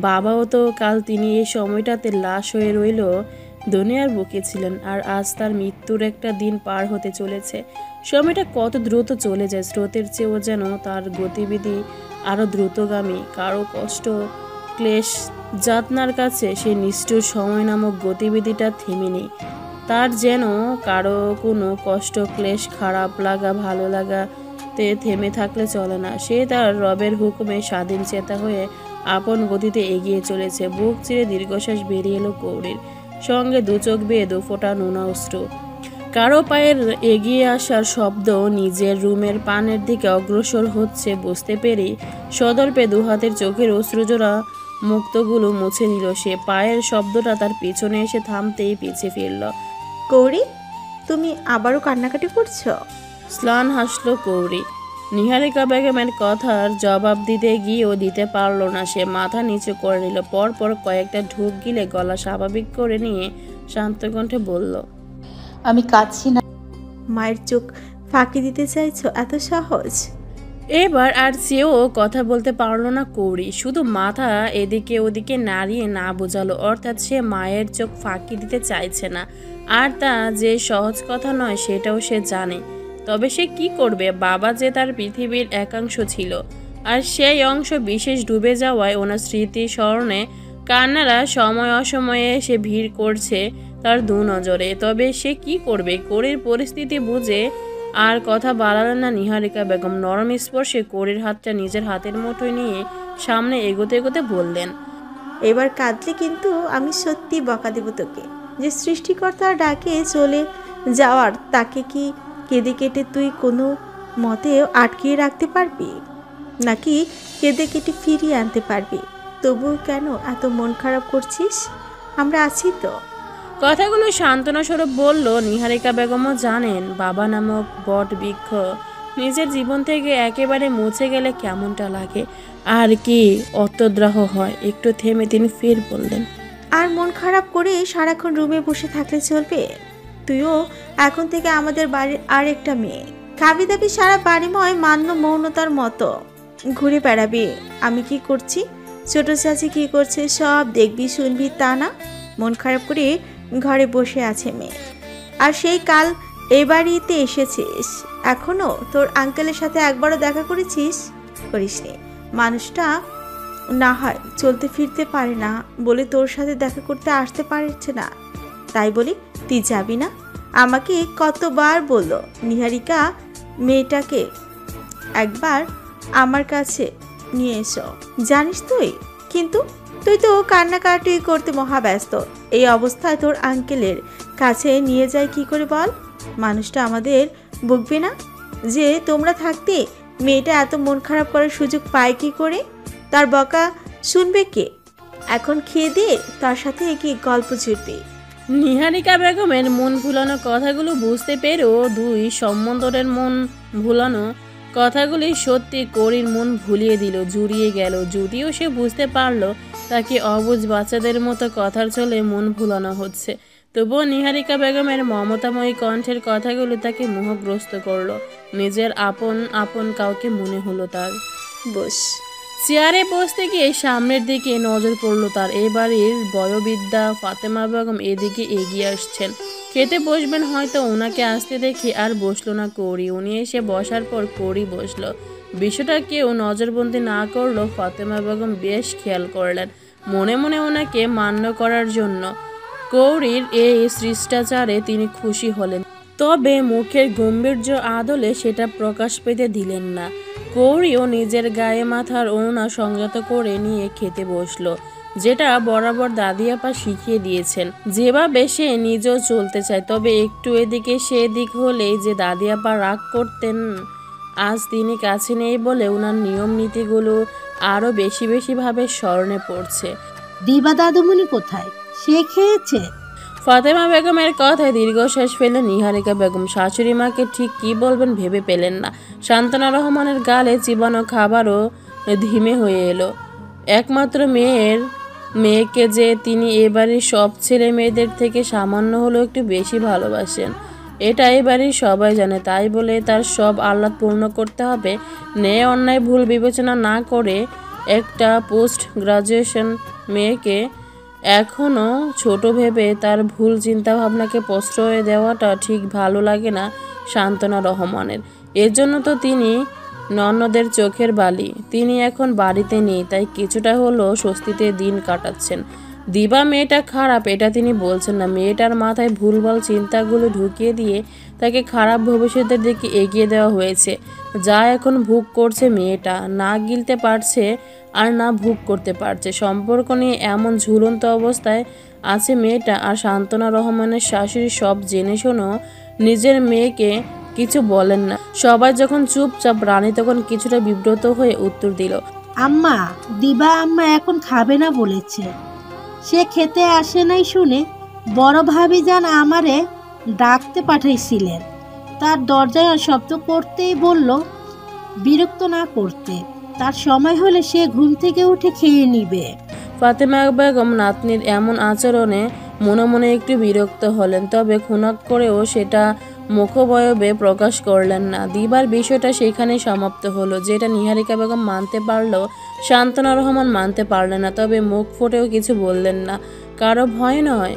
বাবাও তো কাল তিনি এই সময়টাতে লাশ হয়ে রইল দুনিয়ার বুকে ছিলেন, আর আজ তার মৃত্যুর একটা দিন পার হতে চলেছে। সময়টা কত দ্রুত চলে যায়, স্রোতের চেয়েও যেন তার গতিবিধি আরও দ্রুতগামী। কারো কষ্ট ক্লেশ যাতনার কাছে সে নিষ্ঠুর সময় নামক গতিবিধিটা থেমে নেই। তার যেন কারো কোনো কষ্ট ক্লেশ খারাপ লাগা ভালো লাগাতে থেমে থাকলে চলে না। সে তার রবের হুকুমে স্বাধীন চেতা হয়ে আপন গতিতে এগিয়ে চলেছে। বুক চিরে দীর্ঘশ্বাস বেরিয়ে এলো কৌরির, সঙ্গে দু চোখ বেয়ে দু ফোঁটা নোনা অশ্রু। কারো পায়ের এগিয়ে আসার শব্দ নিজের রুমের পানের দিকে অগ্রসর হচ্ছে বুঝতে পেরেই সদর্পে দু হাতের চোখের অশ্রুজোড়া মুক্তগুলো মুছে নিল সে। পায়ের শব্দটা তার পিছনে এসে থামতেই পিছিয়ে ফিরল। কৌরি, তুমি আবারও কান্নাকাটি করছো? স্লান হাসলো কৌরি। নিহারিকা বেগমের কথার জবাব দিতে গিয়েও দিতে পারল না সে। মাথা নিচু করে নিল। পরপর কয়েকটা ঢুক গিলে গলা স্বাভাবিক করে নিয়ে শান্ত কণ্ঠে বলল, আমি কাঁদছি না। মায়ের চোখ ফাঁকি দিতে চাইছো এত সহজ? এবার আর চেয়েও কথা বলতে পারল না কৌরি, শুধু মাথা এদিকে ওদিকে নাড়িয়ে না বোঝালো। অর্থাৎ সে মায়ের চোখ ফাঁকি দিতে চাইছে না, আর তা যে সহজ কথা নয় সেটাও সে জানে। তবে সে কি করবে? বাবা যে তার পৃথিবীর একাংশ ছিল, আর সেই অংশ বিশেষ ডুবে যাওয়ায় ওনার স্মৃতি স্মরণে কান্নারা সময় অসময়ে সে ভিড় করছে তার দু নজরে। তবে সে কি করবে? কৌরির পরিস্থিতি বুঝে আর কথা বাড়ালেন না নিহারিকা বেগম। নরম স্পর্শে কৌরির হাতটা নিজের হাতের মুঠোয় নিয়ে সামনে এগোতে এগোতে বললেন, এবার কাঁদলে কিন্তু আমি সত্যি বকা দেব তোকে। যে সৃষ্টিকর্তার ডাকে চলে যাওয়ার তাকে কি কেঁদে কেটে তুই কোনো মতেও আটকিয়ে রাখতে পারবি, নাকি কেঁদে কেটে ফিরিয়ে আনতে পারবি? তবুও কেন এত মন খারাপ করছিস? আমরা আছি তো। কথাগুলো সান্ত্বনা স্বরূপ বলল। নিহারিকা বেগমও জানেন বাবা নামক বট বৃক্ষ নিজের জীবন থেকে একেবারে মুছে গেলে কেমনটা লাগে, আর কি অত্যদ্রাহ হয়। একটু থেমে তিনি ফের বললেন, আর মন খারাপ করে সারাক্ষণ রুমে বসে থাকলে চলবে? তুইও এখন থেকে আমাদের বাড়ির আর একটা মেয়ে। খাবি দাবি সারা বাড়িময় মান্য মৌনতার মতো ঘুরে বেড়াবি। আমি কি করছি, ছোট চাচি কি করছে সব দেখবি শুনবি, তা না। মন খারাপ করে ঘরে বসে আছে মেয়ে। আর সেই কাল এই বাড়িতে এসেছিস, এখনো তোর আঙ্কেলের সাথে একবারও দেখা করেছিস? করিসনি। মানুষটা না হয় চলতে ফিরতে পারে না বলে তোর সাথে দেখা করতে আসতে পারছে না, তাই বলি তুই যাবি না? আমাকে কতবার বললো নিহারিকা মেয়েটাকে একবার আমার কাছে নিয়ে এসো, জানিস তুই? কিন্তু তুই তো কান্নাকাটি করতে মহাব্যস্ত। এই অবস্থায় তোর আঙ্কেলের কাছে নিয়ে যায় কি করে বল? মানুষটা আমাদের বকবে না যে তোমরা থাকতে মেয়েটা এত মন খারাপ করার সুযোগ পায় কি করে? তার বকা শুনবে কে? এখন খেয়ে দিয়ে তার সাথে কি গল্প জুড়বে? নিহারিকা বেগমের মন ভুলানো কথাগুলো বুঝতে পেরেও দুই সম্বন্ধের মন ভুলানো কথাগুলি সত্যি কৌরির মন ভুলিয়ে দিল, জুড়িয়ে গেল। যদিও সে বুঝতে পারলো তাকে অবুঝ বাচ্চাদের মতো কথার চলে মন ভুলানো হচ্ছে, তবুও নিহারিকা বেগমের মমতাময়ী কণ্ঠের কথাগুলো তাকে মোহগ্রস্ত করলো। নিজের আপন আপন কাউকে মনে হলো তার। বস। চেয়ারে বসতে গিয়ে সামনের দিকে নজর পড়ল তার। এ বাড়ির বয়োবৃদ্ধা ফাতেমা বেগম এদিকে এগিয়ে আসছেন। খেতে বসবেন হয়তো, ওনাকে আসতে দেখে আর বসলো না কৌরি। উনি এসে বসার পর কৌরি বসলো। বিষয়টা কেউ নজরবন্দি না করলো ফাতেমা বেগম বেশ খেয়াল করলেন, মনে মনে ওনাকে মান্য করার জন্য। কৌরির এই শিষ্টাচারে তিনি খুশি হলেন, তবে মুখের গম্ভীর্য আদলে সেটা প্রকাশ পেতে দিলেন না। কৌরিও নিজের গায়ে মাথার ওড়না সংযত করে নিয়ে খেতে বসলো। যেটা বরাবর দাদি আপা শিখিয়ে দিয়েছেন। যেভাবে সে নিজেও চলতে চায়, তবে একটু এদিকে সেদিক হলেই যে দাদি আপা রাগ করতেন। আজ তিনি কাছে নেই বলে ওনার নিয়ম নীতিগুলো আরও বেশি বেশিভাবে স্মরণে পড়ছে। দিবা দাদুমণি কোথায়? সে খেয়েছে? ফাতেমা বেগমের কথায় দীর্ঘশ্বাস ফেলেন নিহারিকা বেগম। শাশুড়ি মাকে ঠিক কি বলবেন ভেবে পেলেন না। সান্ত্বনা রহমানের গালে চিবানো খাবারও ধিমে হয়ে এলো। একমাত্র মেয়েকে যে তিনি এবাড়ির সব ছেলে মেয়েদের থেকে সামান্য হলেও একটু বেশি ভালোবাসেন, এটা এবাড়ির সবাই জানে। তাই বলে তার সব আহ্লাদ পূর্ণ করতে হবে ন্যায় অন্যায় ভুল বিবেচনা না করে একটা পোস্ট গ্রাজুয়েশন মেয়েকে এখনও ছোট ভেবে তার ভুল চিন্তাভাবনাকে প্রশ্রয় দেওয়াটা ঠিক ভালো লাগে না সান্ত্বনা রহমানের। এর জন্য তো তিনি ননদের চোখের বালি। তিনি এখন বাড়িতে নেই, তাই কিছুটা হলেও স্বস্তিতে দিন কাটাচ্ছেন। দিবা মেয়েটা খারাপ এটা তিনি বলছেন না, মেয়েটার মাথায় ভুলভাল চিন্তাগুলো ঢুকিয়ে দিয়ে তাকে খারাপ ভবিষ্যতের দিকে এগিয়ে দেওয়া হয়েছে। যা এখন ভোগ করছে মেয়েটা, না গিলতে পারছে আর না ভোগ করতে পারছে। সম্পর্ক নিয়ে এমন ঝুলন্ত অবস্থায় আছে মেয়েটা। আর সান্ত্বনা রহমানের শাশুড়ি সব জেনে শোনেও নিজের মেয়েকে কিছু বলেন না। সবাই যখন চুপচাপ, রানী তখন কিছুটা বিব্রত হয়ে উত্তর দিল, আম্মা, দিবা আম্মা এখন খাবে না বলেছে। সে খেতে আসে নাই শুনে বড় ভাবি যান আমারে ডাকতে পাঠাইছিলেন। তার দরজায় শব্দ করতেই বলল বিরক্ত না করতে, তার সময় হলে সে ঘুম থেকে উঠে খেয়ে নিবে। ফাতেমা বেগম নাতনির এমন আচরণে মনে মনে একটু বিরক্ত হলেন, তবে খুনাক করেও সেটা মুখবয়বে প্রকাশ করলেন না। দিবার বিষয়টা সেখানেই সমাপ্ত হলো, যেটা নিহারিকা বেগম মানতে পারলেও সান্ত্বনা রহমান মানতে পারলেন না। তবে মুখ ফুটেও কিছু বললেন না, কারো ভয় নয়।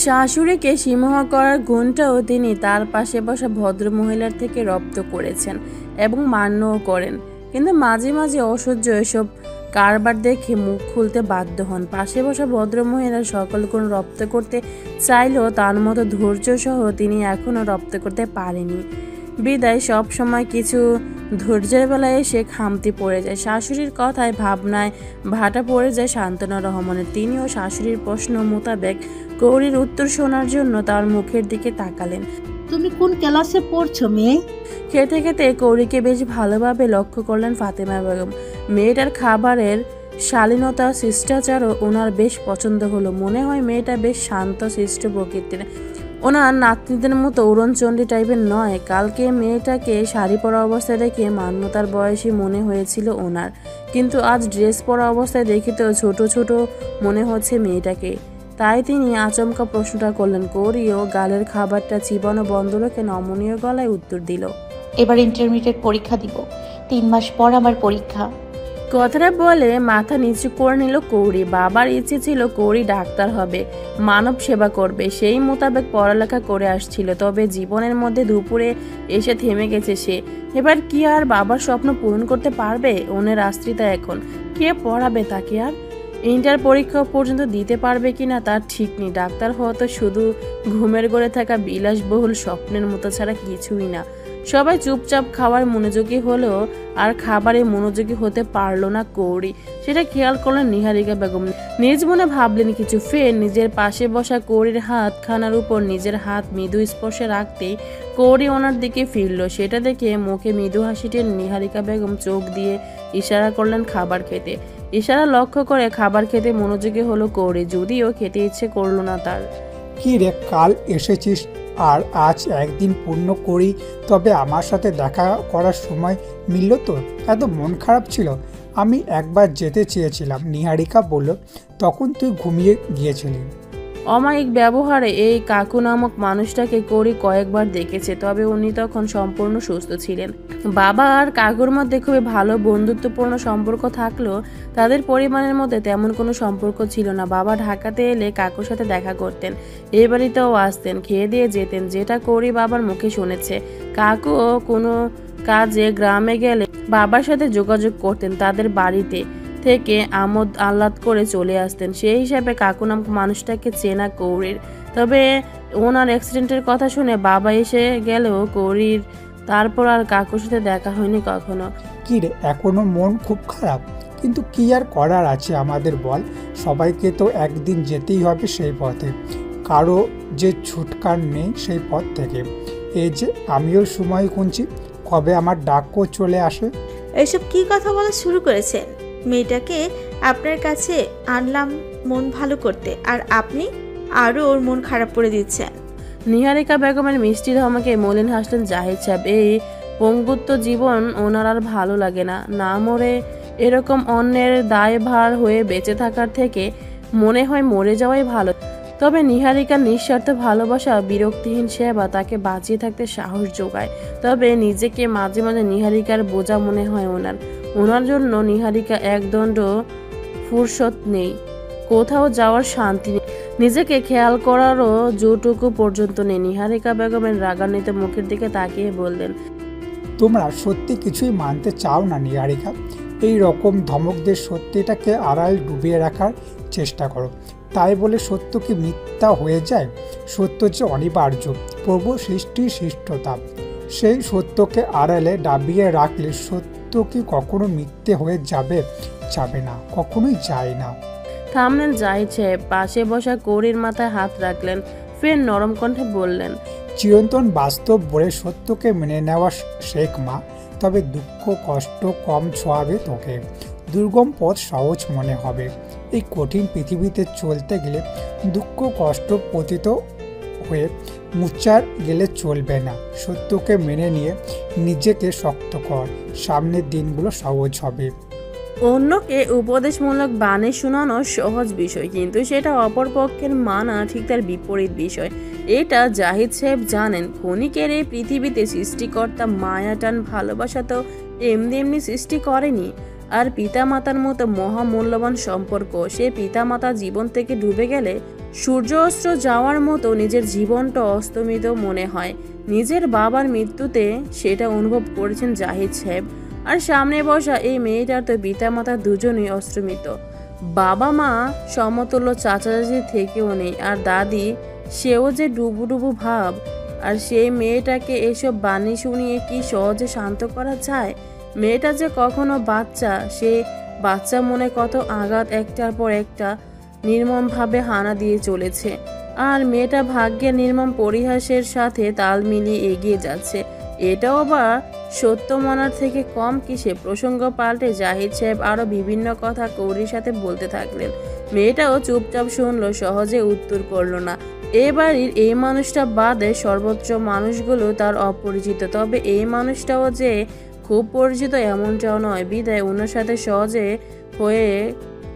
শাশুড়িকে সিংহ করার গুণটাও তিনি তার পাশে বসা ভদ্র মহিলার থেকে রপ্ত করেছেন এবং মান্যও করেন, কিন্তু মাঝে মাঝে অসহ্য এসব কারবার দেখে মুখ খুলতে বাধ্য হন। পাশে বসা ভদ্রমহিলা সকল গুণ রপ্ত করতে চাইলেও তার মতো ধৈর্য সহ তিনি এখনও রপ্ত করতে পারেনি। বিদায় সব সময় কিছু ধৈর্যের বেলায় এসে খামতি পড়ে যায়। শাশুড়ির কথায় ভাবনায় ভাটা পড়ে যায় সান্ত্বনা রহমানের। তিনিও শাশুড়ির প্রশ্ন মোতাবেক কৌরির উত্তর শোনার জন্য তার মুখের দিকে তাকালেন। তুমি কোন ক্লাসে পড়ছো মেয়ে? খেতে খেতে কৌরিকে বেশ ভালোভাবে লক্ষ্য করলেন ফাতেমা বেগম। মেয়েটার খাবারের শালীনতা শিষ্টাচারও ওনার বেশ পছন্দ হলো। মনে হয় মেয়েটা বেশ শান্ত শিষ্ট প্রকৃতির, ওনার নাতনিদের মতো উড়নচণ্ডী টাইপের নয়। কালকে মেয়েটাকে শাড়ি পরা অবস্থায় দেখে মান্যতার বয়সী মনে হয়েছিল ওনার, কিন্তু আজ ড্রেস পরা অবস্থায় দেখে তো ছোট ছোট মনে হচ্ছে মেয়েটাকে। তাই তিনি আচমকা প্রশ্নটা করলেন। কৌরিও গালের খাবারটা চিবানো বন্ধ রেখে নমনীয় গলায় উত্তর দিল, এবার ইন্টারমিডিয়েট পরীক্ষা দিব, 3 মাস পর আমার পরীক্ষা। কথাটা বলে মাথা নিচু করে নিল কৌরি। বাবার ইচ্ছে ছিল কৌরি ডাক্তার হবে, মানব সেবা করবে, সেই মোতাবেক পড়ালেখা করে আসছিল। তবে জীবনের মধ্যে দুপুরে এসে থেমে গেছে সে। এবার কি আর বাবার স্বপ্ন পূরণ করতে পারবে? ওনের আশ্রিতা এখন, কে পড়াবে তাকে? আর ইন্টার পরীক্ষা পর্যন্ত দিতে পারবে কিনা তার ঠিক নেই। ডাক্তার হওয়া তো শুধু ঘুমের ঘরে থাকা বিলাসবহুল স্বপ্নের মতো ছাড়া কিছুই না। সবাই চুপচাপ খাওয়ার মনোযোগী হলেও আর খাবারে মনোযোগী হতে পারলো না কৌরি। সেটা খেয়াল করলেন নিহারিকা বেগম। নিজ মনে ভাবলেন কিছু। ফের নিজের পাশে বসা কৌরির হাত খানার উপর নিজের হাত মৃদু স্পর্শে রাখতেই কৌরি ওনার দিকে ফিরল। সেটা দেখে মুখে মৃদু হাসিটি নিহারিকা বেগম চোখ দিয়ে ইশারা করলেন খাবার খেতে। ইশারা লক্ষ্য করে খাবার খেতে মনোযোগী হলো কৌরি, যদিও খেতে ইচ্ছে করলো না তার। কি রে, কাল এসেছিস আর আজ একদিন পূর্ণ করি, তবে আমার সাথে দেখা করার সময় মিলল তো? এত মন খারাপ ছিল। আমি একবার যেতে চেয়েছিলাম, নিহারিকা বলল, তখন তুই ঘুমিয়ে গিয়েছিলি। অমায়িক ব্যবহারে এই কাকু নামক মানুষটাকে কৌরি কয়েকবার দেখেছে, তবে উনি তখন সম্পূর্ণ সুস্থ ছিলেন। বাবা আর কাকুর মধ্যে খুবই ভালো বন্ধুত্বপূর্ণ সম্পর্ক থাকলেও তাদের পরিবারের মধ্যে তেমন কোনো সম্পর্ক ছিল না। বাবা ঢাকাতে এলে কাকুর সাথে দেখা করতেন, এই বাড়িতেও আসতেন, খেয়ে দিয়ে যেতেন, যেটা কৌরি বাবার মুখে শুনেছে। কাকুও কোনো কাজে গ্রামে গেলে বাবার সাথে যোগাযোগ করতেন, তাদের বাড়িতে থেকে আমোদ আহ্লাদ করে চলে আসতেন। সেই হিসাবে কাকু নামক মানুষটাকে চেনা কৌরির। তবে ওনার অ্যাক্সিডেন্টের কথা শুনে বাবা এসে গেলেও কৌরির তারপর আর কাকুর সাথে দেখা হয়নি কখনো। কি রে, এখনো মন খুব খারাপ? কিন্তু কি আর করার আছে আমাদের বল, সবাইকে তো একদিন যেতেই হবে সেই পথে, কারো যে ছুটকার নেই সেই পথ থেকে। এই যে আমিও সময় গুনছি কবে আমার ডাকও চলে আসে। এসব কি কথা বলা শুরু করেছেন? মেয়েটাকে আপনার কাছে আনলাম মন ভালো করতে, আর আপনি আরও ওর মন খারাপ করে দিচ্ছেন। নিহারিকা বেগমের মিষ্টি ধমকে মলিন হাসলেন জাহিদ সাহেব। এই পঙ্গুত্ব জীবন ওনার আর ভালো লাগে না। না মরে এরকম অন্যের দায়ভার হয়ে বেঁচে থাকার থেকে মনে হয় মরে যাওয়াই ভালো। তবে নিহারিকার নিঃস্বার্থ ভালোবাসা, বিরক্তিহীন সেবা তাকে বাঁচিয়ে থাকতে সাহস যোগায়। তবে নিজেকে মাঝে মাঝে নিহারিকার বোঝা মনে হয় ওনার জন্য নিহারিকা একদণ্ড ফুরসত নেই, কোথাও যাওয়ার শান্তি নেই, নিজেকে খেয়াল করারও জোটুকু পর্যন্ত নেই। নিহারিকা বেগমের রাগান্বিত মুখের দিকে তাকিয়ে বললেন, তোমরা সত্যি কিছুই মানতে চাও না নিহারিকা। এই রকম ধমকদের সত্যিটাকে আড়াল ডুবিয়ে রাখার চেষ্টা করো, তাই বলে সত্য কি মিথ্যা হয়ে যায়? সত্য যে অনিবার্য, প্রভু সৃষ্টির শিষ্টতা, সেই সত্যকে আড়ালে ডাবিয়ে রাখলে সত্য কি কখনো মিথ্যে হয়ে যাবে? যাবে না, কখনোই যায় না। থামলেন জাহিদ সাহেব, পাশে বসা কৌরির মাথায় হাত রাখলেন, ফের নরম কণ্ঠে বললেন, চিরন্তন বাস্তব বলে সত্যকে মেনে নেওয়া শেখ মা, তবে দুঃখ কষ্ট কম ছোঁয়াবে তোকে, দুর্গম পথ সহজ মনে হবে। এই কঠিন পৃথিবীতে চলতে গেলে দুঃখ কষ্ট পতিত হয়ে মুচার গেলে চলবে না। সত্যকে মেনে নিয়ে নিজেকে শক্ত কর, সামনের দিনগুলো সহজ হবে। অন্যকে উপদেশমূলক বাণী শোনানো সহজ বিষয়, কিন্তু সেটা অপর পক্ষের মানা ঠিক তার বিপরীত বিষয়। এটা জাহিদ সাহেব জানেন। ক্ষণিকের এই পৃথিবীতে সৃষ্টিকর্তা মায়া টান ভালোবাসা তো এমনি এমনি সৃষ্টি করেনি। আর পিতামাতার মতো মহামূল্যবান সম্পর্ক, সে পিতামাতা জীবন থেকে ডুবে গেলে সূর্য অস্ত যাওয়ার মতো নিজের জীবনটা অস্তমিত মনে হয়। নিজের বাবার মৃত্যুতে সেটা অনুভব করেছেন জাহিদ সাহেব। আর সামনে বসা এই মেয়েটার তো পিতামাতা দুজনেই অস্তমিত। বাবা মা সমতুল্য, চাচা চাচি থেকেও নেই, আর দাদি সেও যে ডুবু ডুবু ভাব। আর সেই মেয়েটাকে এসব বাণী শুনিয়ে কি সহজে শান্ত করা যায়? মেয়েটা যে কখনো বাচ্চা, সে বাচ্চা মনে কত আঘাত একটার পর একটা নির্মমভাবে হানা দিয়ে চলেছে। আর মেয়েটা ভাগ্যের নির্মম পরিহাসের সাথে তাল মিলিয়ে এগিয়ে যাচ্ছে। এটাও বা সত্য মনার থেকে কম কিসে? প্রসঙ্গ পাল্টে জাহিদ সাহেব আরও বিভিন্ন কথা কৌরির সাথে বলতে থাকলেন। মেয়েটাও চুপচাপ শুনলো, সহজে উত্তর করলো না। এ বাড়ির এই মানুষটা বাদে সর্বোচ্চ মানুষগুলো তার অপরিচিত, তবে এই মানুষটাও যে খুব পরিচিত এমনটাও নয়। বিদায় ওনার সাথে সহজে হয়ে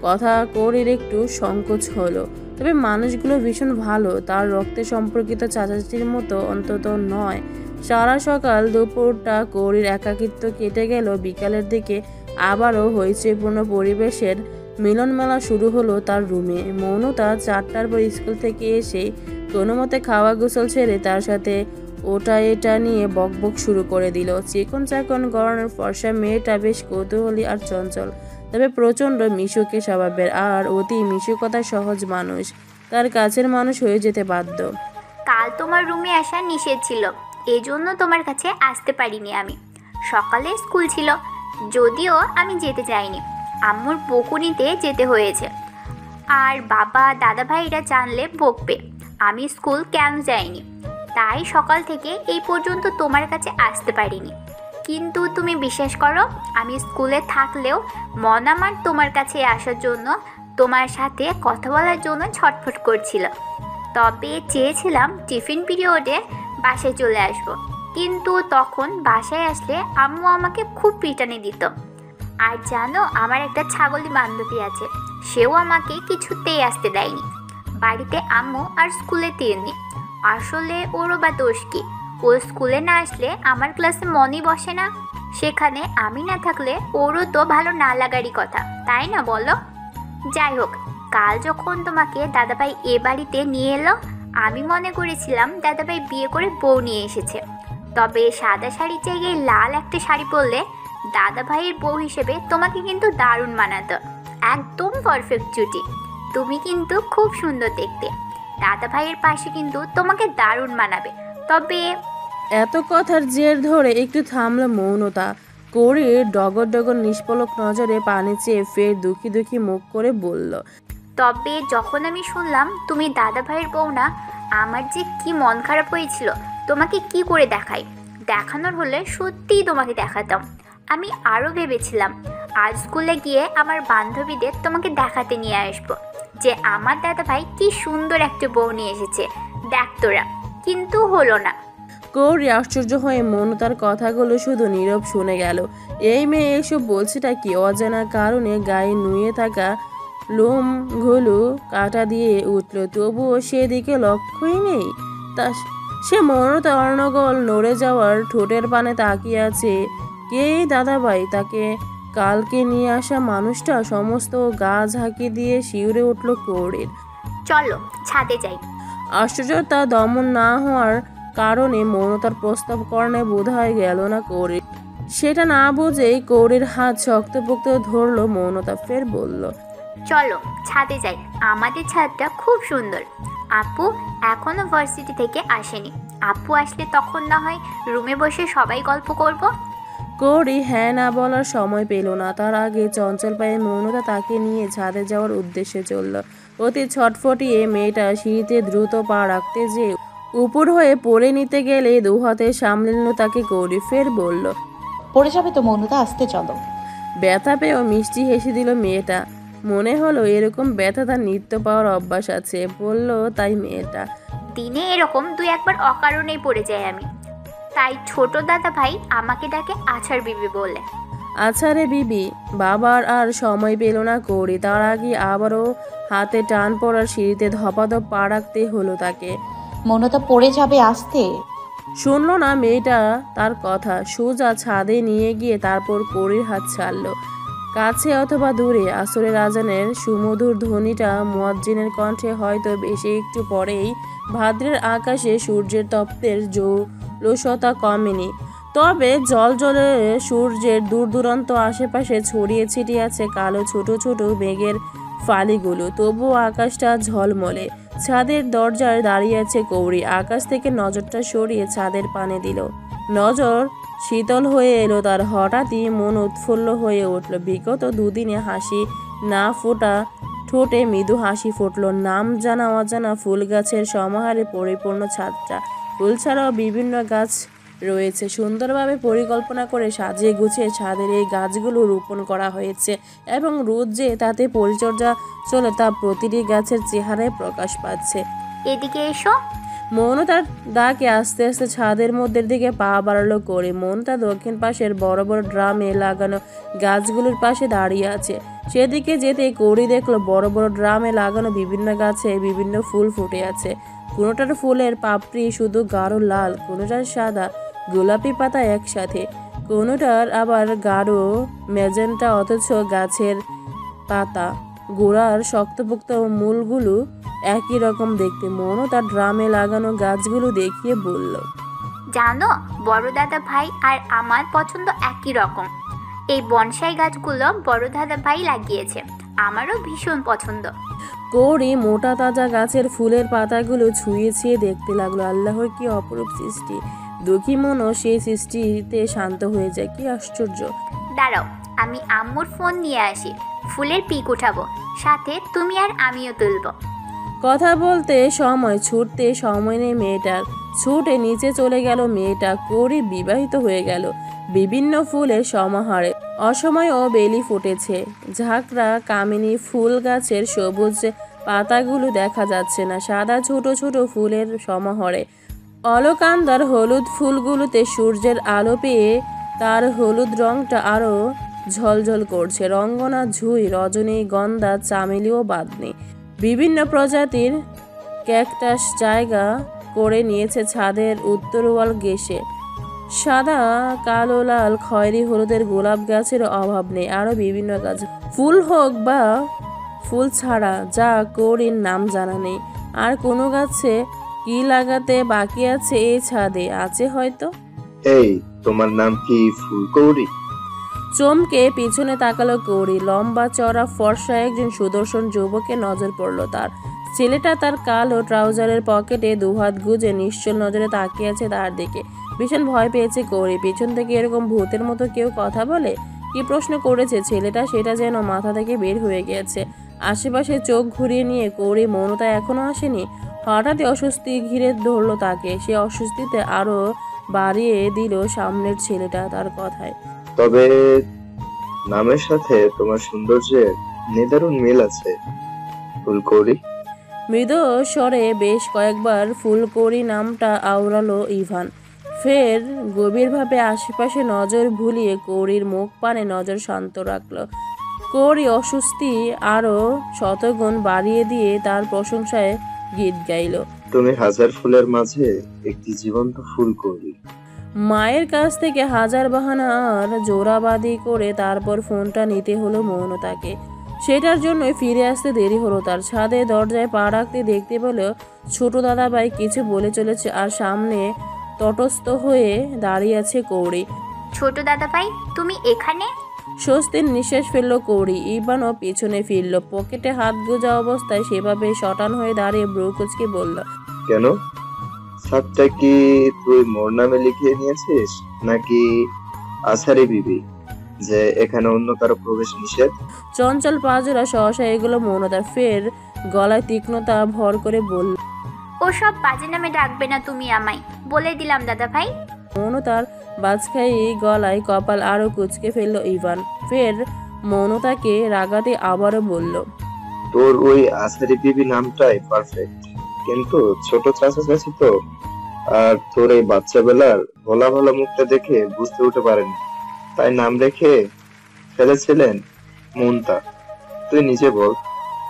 কথা কৌরির একটু সংকোচ হলো। তবে মানুষগুলো ভীষণ ভালো, তার রক্তে সম্পর্কিত চাচাচির মতো অন্তত নয়। সারা সকাল দুপুরটা কৌরির একাকিত্ব কেটে গেল। বিকালের দিকে আবারও হইচইপূর্ণ পরিবেশের মিলনমেলা শুরু হলো তার রুমে। মৌনতা 4টার পর স্কুল থেকে এসে কোনো মতে খাওয়া গোসল ছেড়ে তার সাথে ওটা এটা নিয়ে বকবক শুরু করে দিল। চিকন চাকন গড়নের ফর্সা মেয়েটা বেশ কৌতূহলী আর চঞ্চল, তবে প্রচণ্ড মিশুকে স্বভাবের, আর অতি মিশুকতা সহজ মানুষ, তার কাছের মানুষ হয়ে যেতে বাধ্য। কাল তোমার রুমে আসা নিষেধ ছিল, এজন্য তোমার কাছে আসতে পারিনি আমি। সকালে স্কুল ছিল, যদিও আমি যেতে চাইনি, আম্মুর বকুনিতে যেতে হয়েছে। আর বাবা দাদা ভাইরা জানলে বকবে আমি স্কুল কেন যাইনি, তাই সকাল থেকে এই পর্যন্ত তোমার কাছে আসতে পারিনি। কিন্তু তুমি বিশ্বাস করো, আমি স্কুলে থাকলেও মন আমার তোমার কাছে আসার জন্য, তোমার সাথে কথা বলার জন্য ছটফট করছিল। তবে চেয়েছিলাম টিফিন পিরিয়ডে বাসায় চলে আসবো, কিন্তু তখন বাসায় আসলে আম্মু আমাকে খুব পিটানি দিত। আর জানো, আমার একটা ছাগলি বান্ধবী আছে, সেও আমাকে কিছুতেই আসতে দেয়নি বাড়িতে। আম্মু আর স্কুলে তেমনি, আসলে ওরও বা দোষ কি? ও স্কুলে না আসলে আমার ক্লাসে মনই বসে না, সেখানে আমি না থাকলে ওরও তো ভালো না লাগারই কথা, তাই না বলো? যাই হোক, কাল যখন তোমাকে দাদাভাই এ বাড়িতে নিয়ে এলো, আমি মনে করেছিলাম দাদাভাই বিয়ে করে বউ নিয়ে এসেছে। তবে সাদা শাড়ির জায়গায় লাল একটা শাড়ি পরলে দাদাভাইয়ের বউ হিসেবে তোমাকে কিন্তু দারুণ মানাতো, একদম পারফেক্ট জুটি। তুমি কিন্তু খুব সুন্দর দেখতে, দাদাভাইয়ের পাশে কিন্তু তোমাকে দারুণ মানাবে। তবে এত কথার জের ধরে একটু থামলো মৌনতা। কৌরির ডগর ডগর নিষ্পলক নজরে পানি চেয়ে ফের দুঃখী দুঃখী মুখ করে বলল, তবে যখন আমি শুনলাম তুমি দাদা ভাইয়ের বউ না, আমার যে কি মন খারাপ হয়েছিল। তোমাকে কি করে দেখাই, দেখানোর হলে সত্যিই তোমাকে দেখাতাম। আমি আরও ভেবেছিলাম আজ স্কুলে গিয়ে আমার বান্ধবীদের তোমাকে দেখাতে নিয়ে আসবো যে আমার দাদা ভাই কি সুন্দর একটা বউ নিয়ে এসেছে, দেখ তোরা। কিন্তু হলো না। কৌরি আশ্চর্য হয়ে মৌনতার কথাগুলো শুধু নীরব শুনে গেল। এই মেয়ে এসব বলছেটা কি? অজানা কারণে গায়ে নুয়ে থাকা লোমগুলো কাটা দিয়ে উঠল, তবুও সেদিকে লক্ষ্যই নেই। তা সে মৌনতা অর্ণগোল নড়ে যাওয়ার ঠোঁটের পানে তাকিয়ে আছে। কে দাদাভাই? তাকে কালকে নিয়ে আসা মানুষটা? সমস্ত গা ঝাঁকি দিয়ে শিউরে উঠল কৌরির। চলো ছাদে যাই। আশ্চর্যতা দমন না হওয়ার কারণে মৌনতার প্রস্তাব কর্ণে বোধ হয় গেল না কৌরির। সেটা না বুঝেই কৌরির হাত শক্তপোক্ত ধরল মৌনতা। ফের বলল, চলো ছাদে যাই, আমাদের ছাদটা খুব সুন্দর। আপু এখনো ভার্সিটি থেকে আসেনি, আপু আসলে তখন না হয় রুমে বসে সবাই গল্প করব। কৌরি হ্যাঁ না বলার সময় পেল না। তার আগে চঞ্চল পায়ে মৌনতা তাকে নিয়ে ছাদে যাওয়ার উদ্দেশ্যে চলল। অতি ছটফটিয়ে মেয়েটা সিঁড়িতে দ্রুত পা রাখতে যেয়ে উপর হয়ে পড়ে নিতে গেলে দু হাতে সামলে নিল তাকে কৌরি। ফের বলল, পড়ে যাবে তো মৌনতা, আসতে চলো। ব্যথা পেয়েও মিষ্টি হেসে দিল মেয়েটা। মনে হলো এরকম ব্যথা তার নিত্য পাওয়ার অভ্যাস আছে, বলল তাই মেয়েটা। দিনে এরকম 2-1 বার অকারণেই পড়ে যাই আমি, তাই ছোট দাদা ভাই আমাকে ডাকে আছাড় বিবি বলে। আছাড়ে বিবি? বাবার আর সময় পেল না কৌরি। তার আগে আবারও হাতে টান পড়ার সিঁড়িতে ধপাধপ পা রাখতে হলো তাকে। মৌনতা পড়ে যাবে, আসতে। শুনল না মেয়েটা তার কথা। সোজা ছাদে নিয়ে গিয়ে তারপর কৌরির হাত ছাড়লো। কাছে অথবা দূরে আসরের আজানের সুমধুর ধ্বনিটা মুয়াজ্জিনের কণ্ঠে হয়তো বেশি একটু পরেই ভাদ্রের আকাশে সূর্যের তপ্তের জৌলসতা কমেনি। তবে জলজলে সূর্যের দূর দূরান্ত আশেপাশে ছড়িয়ে ছিটিয়ে আছে কালো ছোট ছোট মেঘের ফালিগুলো। তবুও আকাশটা ঝলমলে। ছাদের দরজায় দাঁড়িয়ে আছে কৌরি। আকাশ থেকে নজরটা সরিয়ে ছাদের পানে দিল। নজর শীতল হয়ে এলো তার। হঠাৎই মন উৎফুল্ল হয়ে উঠল। বিগত দুদিনে হাসি না ফোটা ঠোঁটে মৃদু হাসি ফুটল। নাম জানা অজানা ফুল গাছের সমাহারে পরিপূর্ণ ছাদটা। ফুল ছাড়াও বিভিন্ন গাছ রয়েছে। সুন্দরভাবে পরিকল্পনা করে সাজিয়ে গুছিয়ে ছাদের এই গাছগুলো রোপণ করা হয়েছে এবং রোদ যে তাতে পরিচর্যা চলে তা প্রতিটি গাছের চেহারায় প্রকাশ পাচ্ছে। এদিকে এসো। মৌনতার ডাকে আস্তে আস্তে ছাদের মধ্যের দিকে পা বাড়ালো করে। মৌনতা দক্ষিণ পাশের বড় বড় ড্রামে লাগানো গাছগুলোর পাশে দাঁড়িয়ে আছে। সেদিকে যেতে কৌরি দেখলো বড় বড় ড্রামে লাগানো বিভিন্ন গাছে বিভিন্ন ফুল ফুটে আছে। কোনোটার ফুলের পাপড়ি শুধু গাঢ় লাল, কোনোটার সাদা গোলাপি পাতা একসাথে, কোনোটার আবার গাঢ় ম্যাজেন্টা, অথচ গাছের পাতা গোড়ার শক্তপোক্ত মূলগুলো একই রকম দেখতে। মনও তার ড্রামে লাগানো গাছগুলো দেখিয়ে বলল, জানো বড় দাদা ভাই আর আমার পছন্দ একই রকম। এই বনসাই গাছগুলো বড় দাদা ভাই লাগিয়েছে, আমারও ভীষণ পছন্দ। কৌরি মোটা তাজা গাছের ফুলের পাতাগুলো ছুঁয়ে ছুঁয়ে দেখতে লাগলো। আল্লাহর কি অপরূপ সৃষ্টি! দুঃখী মনও সেই সৃষ্টিতে শান্ত হয়ে যায়। কি আশ্চর্য! দাঁড়াও, আমি আম্মুর ফোন নিয়ে আসি, ফুলের পিক উঠাবো, সাথে তুমি আর আমিও তুলবো। কথা বলতে সময়, ছুটতে সময় নেই মেয়েটার। ছুটে নিচে চলে গেল মেয়েটা। কৌরি বিবাহিত হয়ে গেল বিভিন্ন ফুলের সমাহারে। অসময়েও বেলি ফুটেছে। ঝাঁকড়া কামিনী ফুল গাছের সবুজ পাতাগুলো দেখা যাচ্ছে না। সাদা ছোট ছোট ফুলের সমাহারে অলকান্দার হলুদ ফুলগুলোতে সূর্যের আলো পেয়ে তার হলুদ রংটা আরও ঝলঝল করছে। রঙ্গনা, ঝুই, রজনীগন্ধা, চামেলিও বাদ নেই। বিভিন্ন প্রজাতির ক্যাকটাস জায়গা করে নিয়েছে ছাদের উত্তর ওয়াল ঘেঁষে। সাদা, কালো, লাল, খয়েরি, হলুদের গোলাপ গাছের অভাব নেই। আরও বিভিন্ন গাছ, ফুল হোক বা ফুল ছাড়া, যা কৌরির নাম জানা নেই। আর কোনো গাছে কি লাগাতে বাকি আছে এই ছাদে আছে হয়তো। এই তোমার নাম কি ফুলকৌরি? চমকে পিছনে তাকালো কৌরি। লম্বা চড়া ফর্সা একজন সুদর্শন যুবকে নজর পড়ল তার। ছেলেটা তার কালো ট্রাউজারের পকেটে দুহাত গুজে নিশ্চল নজরে তাকিয়ে আছে তার দিকে। ভীষণ ভয় পেয়েছে কৌরি। পিছন থেকে এরকম ভূতের মতো কেউ কথা বলে, কি প্রশ্ন করেছে ছেলেটা সেটা যেন মাথা থেকে বের হয়ে গিয়েছে। আশেপাশে চোখ ঘুরিয়ে নিয়ে কৌরি মৌনতা এখনো আসেনি। হঠাৎই অস্বস্তি ঘিরে ধরলো তাকে। সে অস্বস্তিতে আরো বাড়িয়ে দিল সামনের ছেলেটা তার কথায়। তবে নামের সাথে তোমার সৌন্দর্যের নিদারুণ মিল আছে ফুলকৌরি। মৃদু স্বরে বেশ কয়েকবার ফুলকৌরি নামটা আওড়ালো ইভান। ফের গভীরভাবে আশেপাশে নজর ভুলিয়ে কৌরির মুখ পানে নজর শান্ত রাখলো। কৌরি অস্বস্তি আরো শতগুণ বাড়িয়ে দিয়ে তার প্রশংসায় গীত গাইল। তুমি হাজার ফুলের মাঝে একটি জীবন্ত ফুলকৌরি। মায়ের কাছ থেকে হাজার বাহানা আর জোরাবাদি করে তারপর ফোনটা নিতে হলো মৌনতাকে। সেটার জন্যই ফিরে আসতে দেরি হলো তার। ছাদে দরজায় পা রাখতে দেখতে পেল ছোট দাদাভাই কিছু বলে চলেছে আর সামনে তটস্থ হয়ে দাঁড়িয়ে আছে কৌরি। ছোট দাদাভাই তুমি এখানে? স্বস্তির নিঃশ্বাস ফেলল কৌরি। ইভানও পিছনে ফিরল। পকেটে হাত গোজা অবস্থায় সেভাবে শটান হয়ে দাঁড়িয়ে ব্রু কুচকে বলল, কেন? ছাদটা কি তুই মোর নামে লিখিয়ে নিয়েছিস নাকি আছারি বিবি যে এখানে অন্য কারো প্রবেশ নিষেধ? চঞ্চল পাজরা সহসা এগুলো মৌনতার। ফের গলায় তীক্ষ্ণতা ভর করে বলল, ওসব বাজে নামে ডাকবে না তুমি আমায়, বলে দিলাম দাদাভাই। মৌনতার বাজখাই গলায় কপাল আরো কুচকে ফেলল ইভান। ফের মৌনতাকে রাগাতে আবারও বলল, তোর ওই আছারি বিবি নামটাই পারফেক্ট, কিন্তু ছোট চাচা চাচি তো, আর তোর এই বাচ্চা বেলার ভোলা ভালা মুখটা দেখে বুঝতে উঠে পারেনি, তাই নাম রেখে ফেলেছিলেন মনতা। তুই নিজে বল,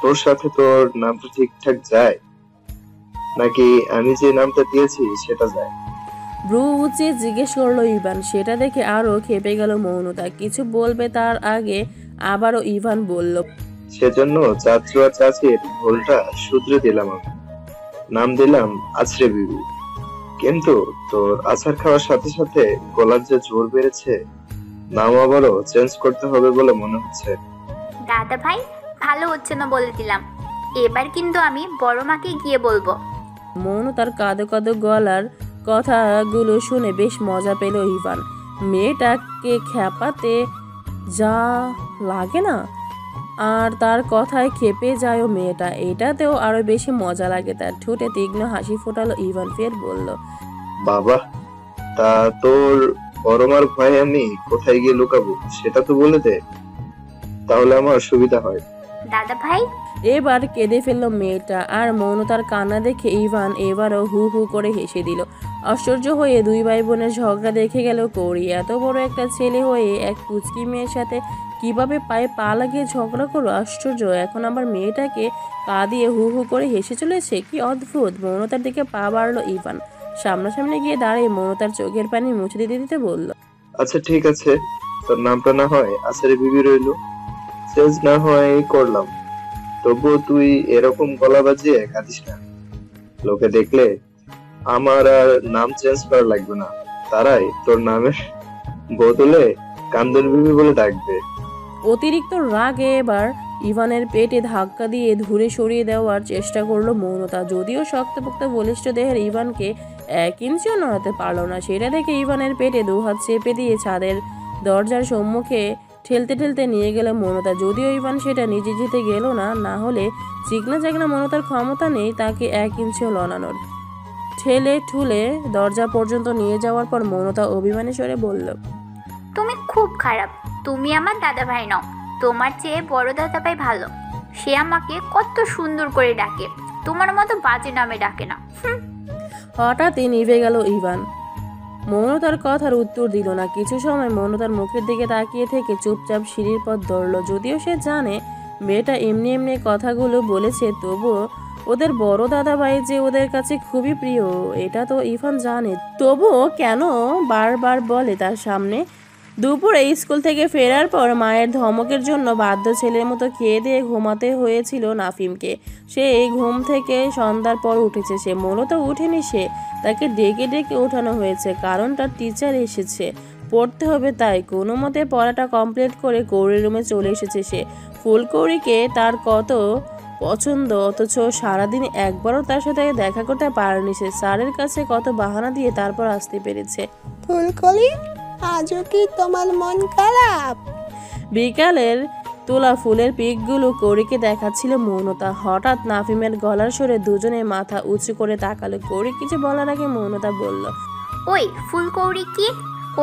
তোর সাথে তোর নামটা ঠিকঠাক যায় নাকি আমি যে নামটা দিয়েছি সেটা যায়? ব্রু উঁচিয়ে জিজ্ঞেস করলো ইভান। সেটা দেখে আরো খেপে গেল মৌনতা। কিছু বলবে তার আগে আবারও ইভান বলল, সেজন্য চাচু আর চাচির ভুলটা শুধরে দিলাম, আমি নাম দিলাম আছরে বিবি। কিন্তু তোর আচার খাওয়ার সাথে সাথে গলার যে জোর বেড়েছে, নাম আবারও চেঞ্জ করতে হবে বলে মনে হচ্ছে। দাদাভাই ভালো হচ্ছে না বলে দিলাম, এবার কিন্তু আমি বড় মাকে গিয়ে বলবো। মৌনতার কাঁদো কাঁদো গলার কথাগুলো শুনে বেশ মজা পেল ইভান। মেয়েটাকে খ্যাপাতে যা লাগে না, আর তার কথায় খেপে যায় মেয়েটা, এটাতেও আরো বেশি মজা লাগে তার। ঠোঁটে তীক্ষ্ণ হাসি ফোটালো ইভান। ফের বলল, বাবা, তা তোর বড়মার ভয়ে আমি কোথায় গিয়ে লুকাবো সেটা তো বলে দে, তাহলে আমার সুবিধা হয়। দাদাভাই এবার কেঁদে ফেললো মেয়েটা। আর মৌনতার কান্না দেখে ইভান এবারও হু হু করে হেসে দিল। আশ্চর্য হয়ে দুই ভাই বোনের ঝগড়া দেখে গেল কৌরি। এত বড় একটা ছেলে হয়ে এক কুচকি মেয়ের সাথে কিভাবে পায়ে পা লাগিয়ে ঝগড়া করো, আশ্চর্য। এখন আবার মেয়েটাকে পা দিয়ে হু হু করে হেসে চলেছে, কি অদ্ভুত। মৌনতার দিকে পা বাড়লো ইভান। সামনাসামনি গিয়ে দাঁড়িয়ে মৌনতার চোখের পানি মুছে দিতে দিতে বলল, আচ্ছা ঠিক আছে, তোর নামটা না হয় আছারি বিবি রইলো, চেঞ্জ না হয় করলাম, তবুও তুই এরকম গলা বাজিয়ে কাঁদিস না। লোকে দেখলে আমার আর নাম চেঞ্জ করা লাগবে না, তারাই তোর নামের বদলে কান্দন বিবি বলে ডাকবে। অতিরিক্ত রাগে এবার ইভানের পেটে ধাক্কা দিয়ে ধুরে সরিয়ে দেওয়ার চেষ্টা করলো মৌনতা। যদিও শক্তপোক্ত বলিষ্ঠ দেহের ইভানকে 1 ইঞ্চিও নড়াতে পারল না। সেটা দেখে ইভানের পেটে দুহাত চেপে দিয়ে ছাদের দরজার সম্মুখে ঠেলতে ঠেলতে নিয়ে গেল মৌনতা। যদিও ইভান সেটা নিজে যেতে গেল না, না হলে চিকনা চাকনা মৌনতার ক্ষমতা নেই তাকে 1 ইঞ্চিও লড়ানোর। ঠেলে ঠুলে দরজা পর্যন্ত নিয়ে যাওয়ার পর মৌনতা অভিমানী স্বরে বলল, তুমি খুব খারাপ, তুমি আমার দাদাভাই নও, তোমার চেয়ে বড় দাদাভাই ভালো। সে আমাকে কত সুন্দর করে ডাকে, তোমার মতো বাজে নামে ডাকে না। হঠাৎই নিভে গেল ইভান। মৌনতার কথার উত্তর দিল না। কিছু সময় মৌনতার মুখের দিকে তাকিয়ে থেকে চুপচাপ সিঁড়ির পথ ধরল। যদিও সে জানে মেয়েটা এমনি এমনি কথাগুলো বলেছে, তবুও ওদের বড় দাদাভাই যে ওদের কাছে খুবই প্রিয় এটা তো ইভান জানে। তবুও কেন বারবার বলে তার সামনে। দুপুরে স্কুল থেকে ফেরার পর মায়ের ধমকের জন্য বাধ্য ছেলের মতো খেয়ে দিয়ে ঘুমাতে হয়েছিল নাফিমকে। সে এই ঘুম থেকে সন্ধ্যার পর উঠেছে। সে মূলত উঠেনি, সে তাকে ডেকে ডেকে ওঠানো হয়েছে, কারণ তার টিচার এসেছে, পড়তে হবে। তাই কোনো মতে পড়াটা কমপ্লিট করে কৌরির রুমে চলে এসেছে সে। ফুলকৌরিকে তার কত পছন্দ, অথচ সারাদিন একবারও তার সাথে দেখা করতে পারেনি সে। স্যারের কাছে কত বাহানা দিয়ে তারপর আসতে পেরেছে। ফুলকলি, আজও কি তোমার মন খারাপ? বিকালের তোলা ফুলের পিকগুলো কৌরিকে দেখাচ্ছিল মৌনতা। হঠাৎ নাফিমের গলার সুরে দুজনে মাথা উঁচু করে তাকালো। কৌরি কিছু বলার আগে মৌনতা বলল, ওই ফুলকৌরি কি?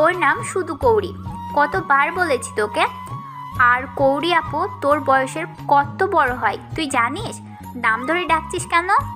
ওর নাম শুধু কৌরি। কতবার বলেছি তোকে? আর কৌরি আপু তোর বয়সের কত বড় হয় তুই জানিস? নাম ধরে ডাকছিস কেন?